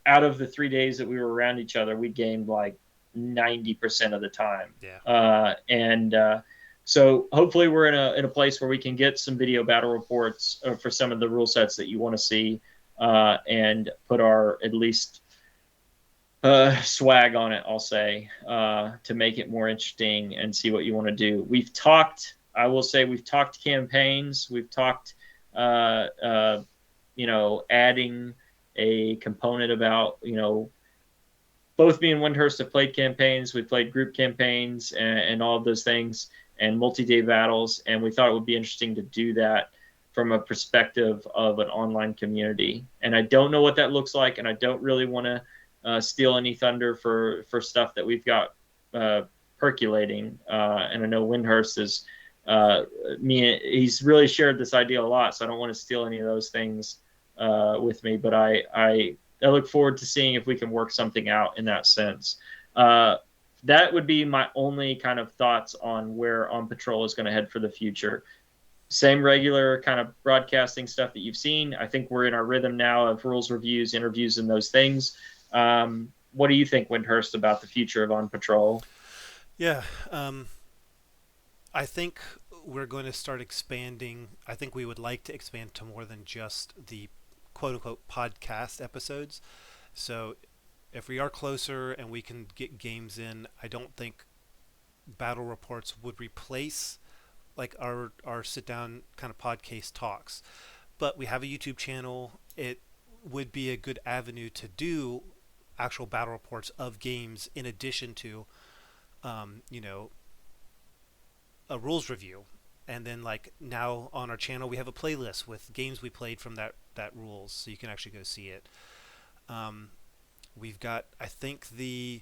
out of the 3 days that we were around each other, we gamed like 90% of the time. yeah. So hopefully we're in a place where we can get some video battle reports for some of the rule sets that you want to see, and put our at least swag on it, I'll say, to make it more interesting and see what you want to do. I will say we've talked campaigns. We've talked, adding a component about, both me and Windhurst have played campaigns. We've played group campaigns and all of those things, and multi-day battles. And we thought it would be interesting to do that from a perspective of an online community. And I don't know what that looks like, and I don't really want to steal any thunder for stuff that we've got percolating. And I know Windhurst is he's really shared this idea a lot, so I don't want to steal any of those things with me. But I look forward to seeing if we can work something out in that sense. That would be my only kind of thoughts on where On Patrol is going to head for the future. Same regular kind of broadcasting stuff that you've seen. I think we're in our rhythm now of rules reviews, interviews, and those things. what do you think, Windhurst, about the future of On Patrol? Yeah, I think we're going to start expanding. I think we would like to expand to more than just the quote unquote podcast episodes. So if we are closer and we can get games in, I don't think battle reports would replace like our sit down kind of podcast talks. But we have a YouTube channel. It would be a good avenue to do actual battle reports of games in addition to you know, a rules review. And then like now on our channel we have a playlist with games we played from that rules, so you can actually go see it. Um, we've got, I think, the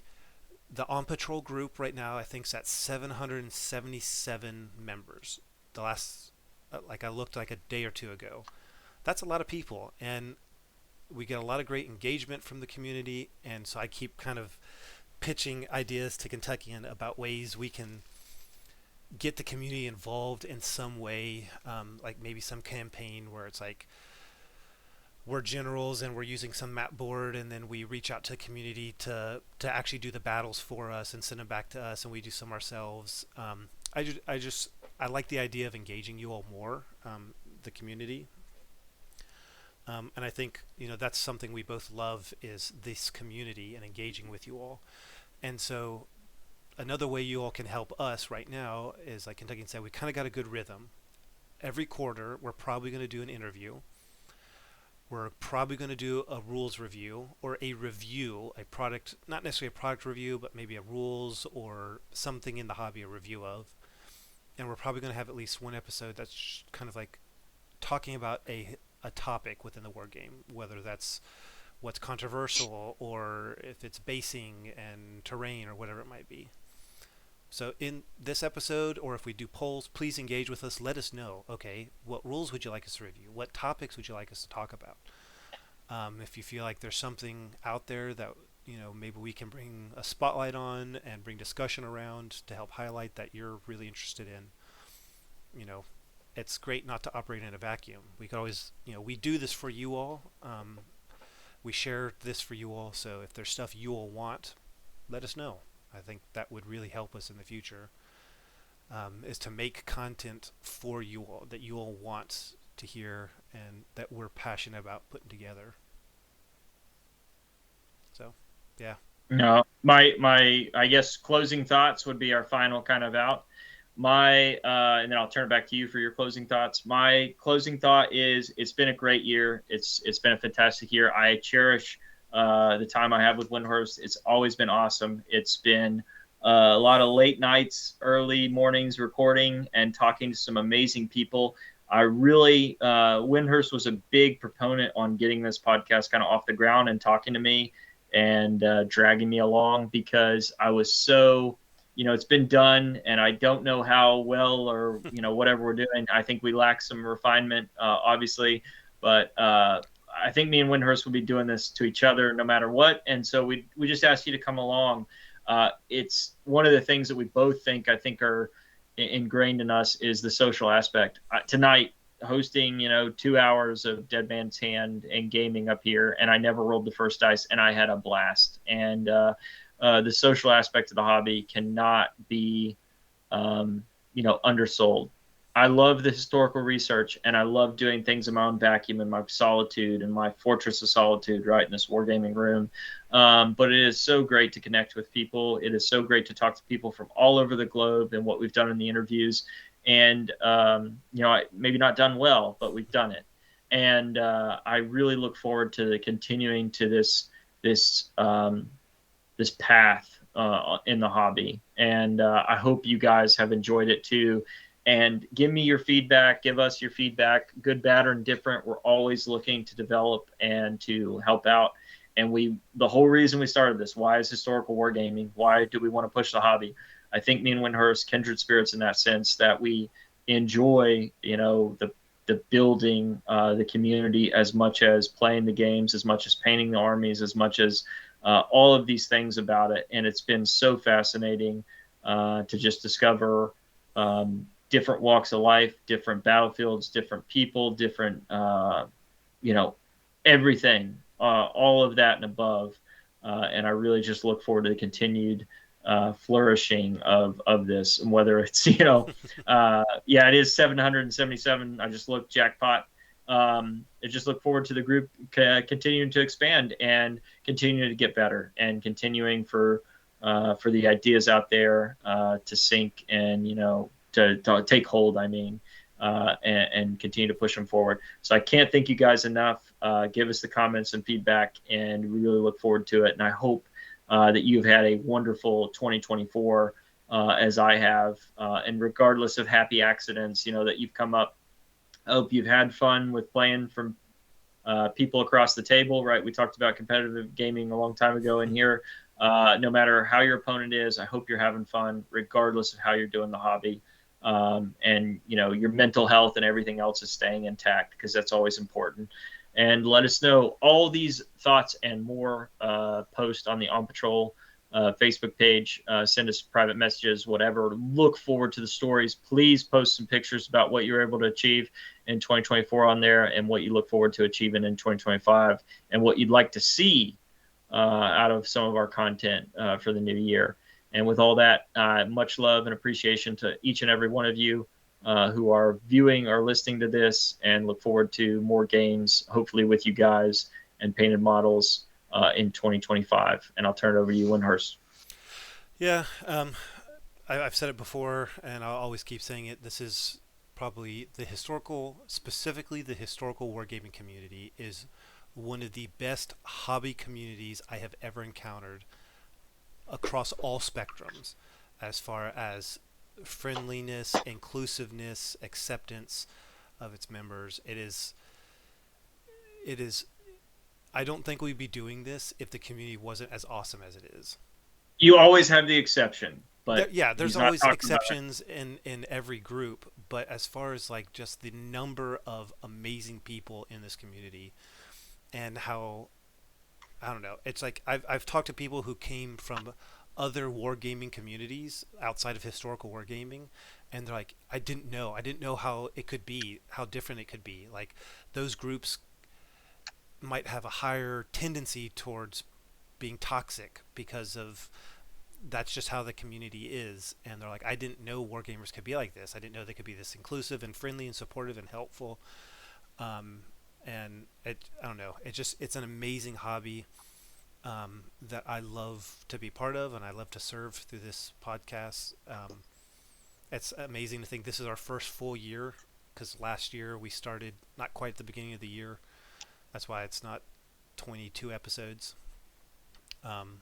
On Patrol group right now, I think, is at 777 members. The last, like I looked like a day or two ago. That's a lot of people, and we get a lot of great engagement from the community. And so I keep kind of pitching ideas to Kentuckian about ways we can get the community involved in some way, like maybe some campaign where it's like we're generals and we're using some map board, and then we reach out to the community to actually do the battles for us and send them back to us, and we do some ourselves. I like the idea of engaging you all more, the community, and I think that's something we both love, is this community and engaging with you all. And so another way you all can help us right now is, like Kentucky said, we kind of got a good rhythm. Every quarter, we're probably going to do an interview. We're probably going to do a rules review or a review, a product, not necessarily a product review, but maybe a rules or something in the hobby a review of. And we're probably going to have at least one episode that's kind of like talking about a topic within the war game, whether that's what's controversial or if it's basing and terrain or whatever it might be. So in this episode, or if we do polls, please engage with us. Let us know, okay, what rules would you like us to review? What topics would you like us to talk about? If you feel like there's something out there that maybe we can bring a spotlight on and bring discussion around to help highlight that you're really interested in, you know, it's great not to operate in a vacuum. We could always, we do this for you all. We share this for you all. So if there's stuff you all want, let us know. I think that would really help us in the future, is to make content for you all that you all want to hear and that we're passionate about putting together. So, yeah. No, my I guess closing thoughts would be our final kind of out. My and then I'll turn it back to you for your closing thoughts. My closing thought is it's been a great year. It's been a fantastic year. I cherish the time I have with Windhurst. It's always been awesome. It's been a lot of late nights, early mornings recording and talking to some amazing people. I really Windhurst was a big proponent on getting this podcast kind of off the ground and talking to me and dragging me along because I was so, it's been done and I don't know how well or, whatever we're doing. I think we lack some refinement, obviously, but I think me and Windhurst will be doing this to each other no matter what. And so we just asked you to come along. It's one of the things that we both think, I think are ingrained in us is the social aspect. Tonight, hosting 2 hours of Dead Man's Hand and gaming up here, and I never rolled the first dice, and I had a blast. And the social aspect of the hobby cannot be undersold. I love the historical research, and I love doing things in my own vacuum, in my solitude, in my fortress of solitude, right in this wargaming room. But it is so great to connect with people. It is so great to talk to people from all over the globe, and what we've done in the interviews. And maybe not done well, but we've done it. And I really look forward to continuing to this path in the hobby. And I hope you guys have enjoyed it too. And give me your feedback. Give us your feedback, good, bad, or indifferent. We're always looking to develop and to help out. And the whole reason we started this, why is historical wargaming? Why do we want to push the hobby? I think me and Windhurst, kindred spirits in that sense, that we enjoy, the building, the community as much as playing the games, as much as painting the armies, as much as all of these things about it. And it's been so fascinating to just discover different walks of life, different battlefields, different people, different, everything, all of that and above. And I really just look forward to the continued flourishing of this, and whether it's yeah, it is 777. I just looked jackpot. I just look forward to the group continuing to expand and continuing to get better and continuing for the ideas out there to sink and to take hold. I mean, and continue to push them forward. So I can't thank you guys enough. Give us the comments and feedback, and we really look forward to it. And I hope that you've had a wonderful 2024 as I have, and regardless of happy accidents, that you've come up. I hope you've had fun with playing from people across the table, right? We talked about competitive gaming a long time ago in here. No matter how your opponent is, I hope you're having fun, regardless of how you're doing the hobby. And your mental health and everything else is staying intact, because that's always important. And let us know all these thoughts and more. Post on the On Patrol Facebook page. Send us private messages, whatever. Look forward to the stories. Please post some pictures about what you're able to achieve in 2024 on there, and what you look forward to achieving in 2025, and what you'd like to see out of some of our content for the new year. And with all that, much love and appreciation to each and every one of you who are viewing or listening to this, and look forward to more games, hopefully with you guys, and painted models in 2025. And I'll turn it over to you, Windhurst. Yeah, I've said it before, and I'll always keep saying it. This is probably specifically the historical wargaming community is one of the best hobby communities I have ever encountered across all spectrums, as far as friendliness, inclusiveness, acceptance of its members. It is. I don't think we'd be doing this if the community wasn't as awesome as it is. You always have the exception, but Yeah, there's he's not always talking about it. exceptions in every group, but as far as like just the number of amazing people in this community, and how, I don't know, it's like I've talked to people who came from other wargaming communities outside of historical wargaming, and they're like, I didn't know how it could be, how different it could be. Like those groups might have a higher tendency towards being toxic because of that's just how the community is. And they're like, I didn't know wargamers could be like this. I didn't know they could be this inclusive and friendly and supportive and helpful. um, and I don't know, it's an amazing hobby that I love to be part of, and I love to serve through this podcast. It's amazing to think this is our first full year, because last year we started not quite at the beginning of the year. That's why it's not 22 episodes. Um,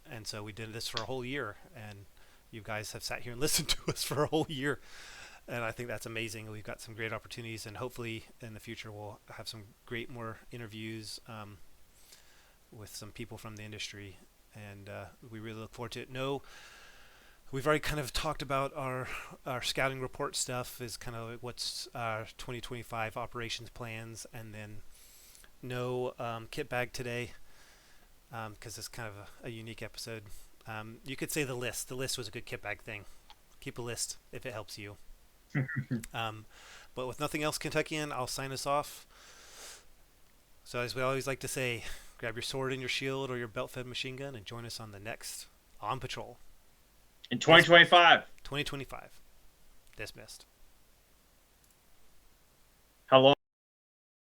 and so we did this for a whole year, and you guys have sat here and listened to us for a whole year, and I think that's amazing. We've got some great opportunities, and hopefully in the future we'll have some great more interviews with some people from the industry, and we really look forward to it. No, we've already kind of talked about our scouting report stuff, is kind of what's our 2025 operations plans, and then no kit bag today, because it's kind of a unique episode. You could say the list. The list was a good kit bag thing. Keep a list if it helps you. Um, but with nothing else Kentuckian, I'll sign us off. So as we always like to say, grab your sword and your shield or your belt-fed machine gun and join us on the next On Patrol. In 2025. 2025. Dismissed.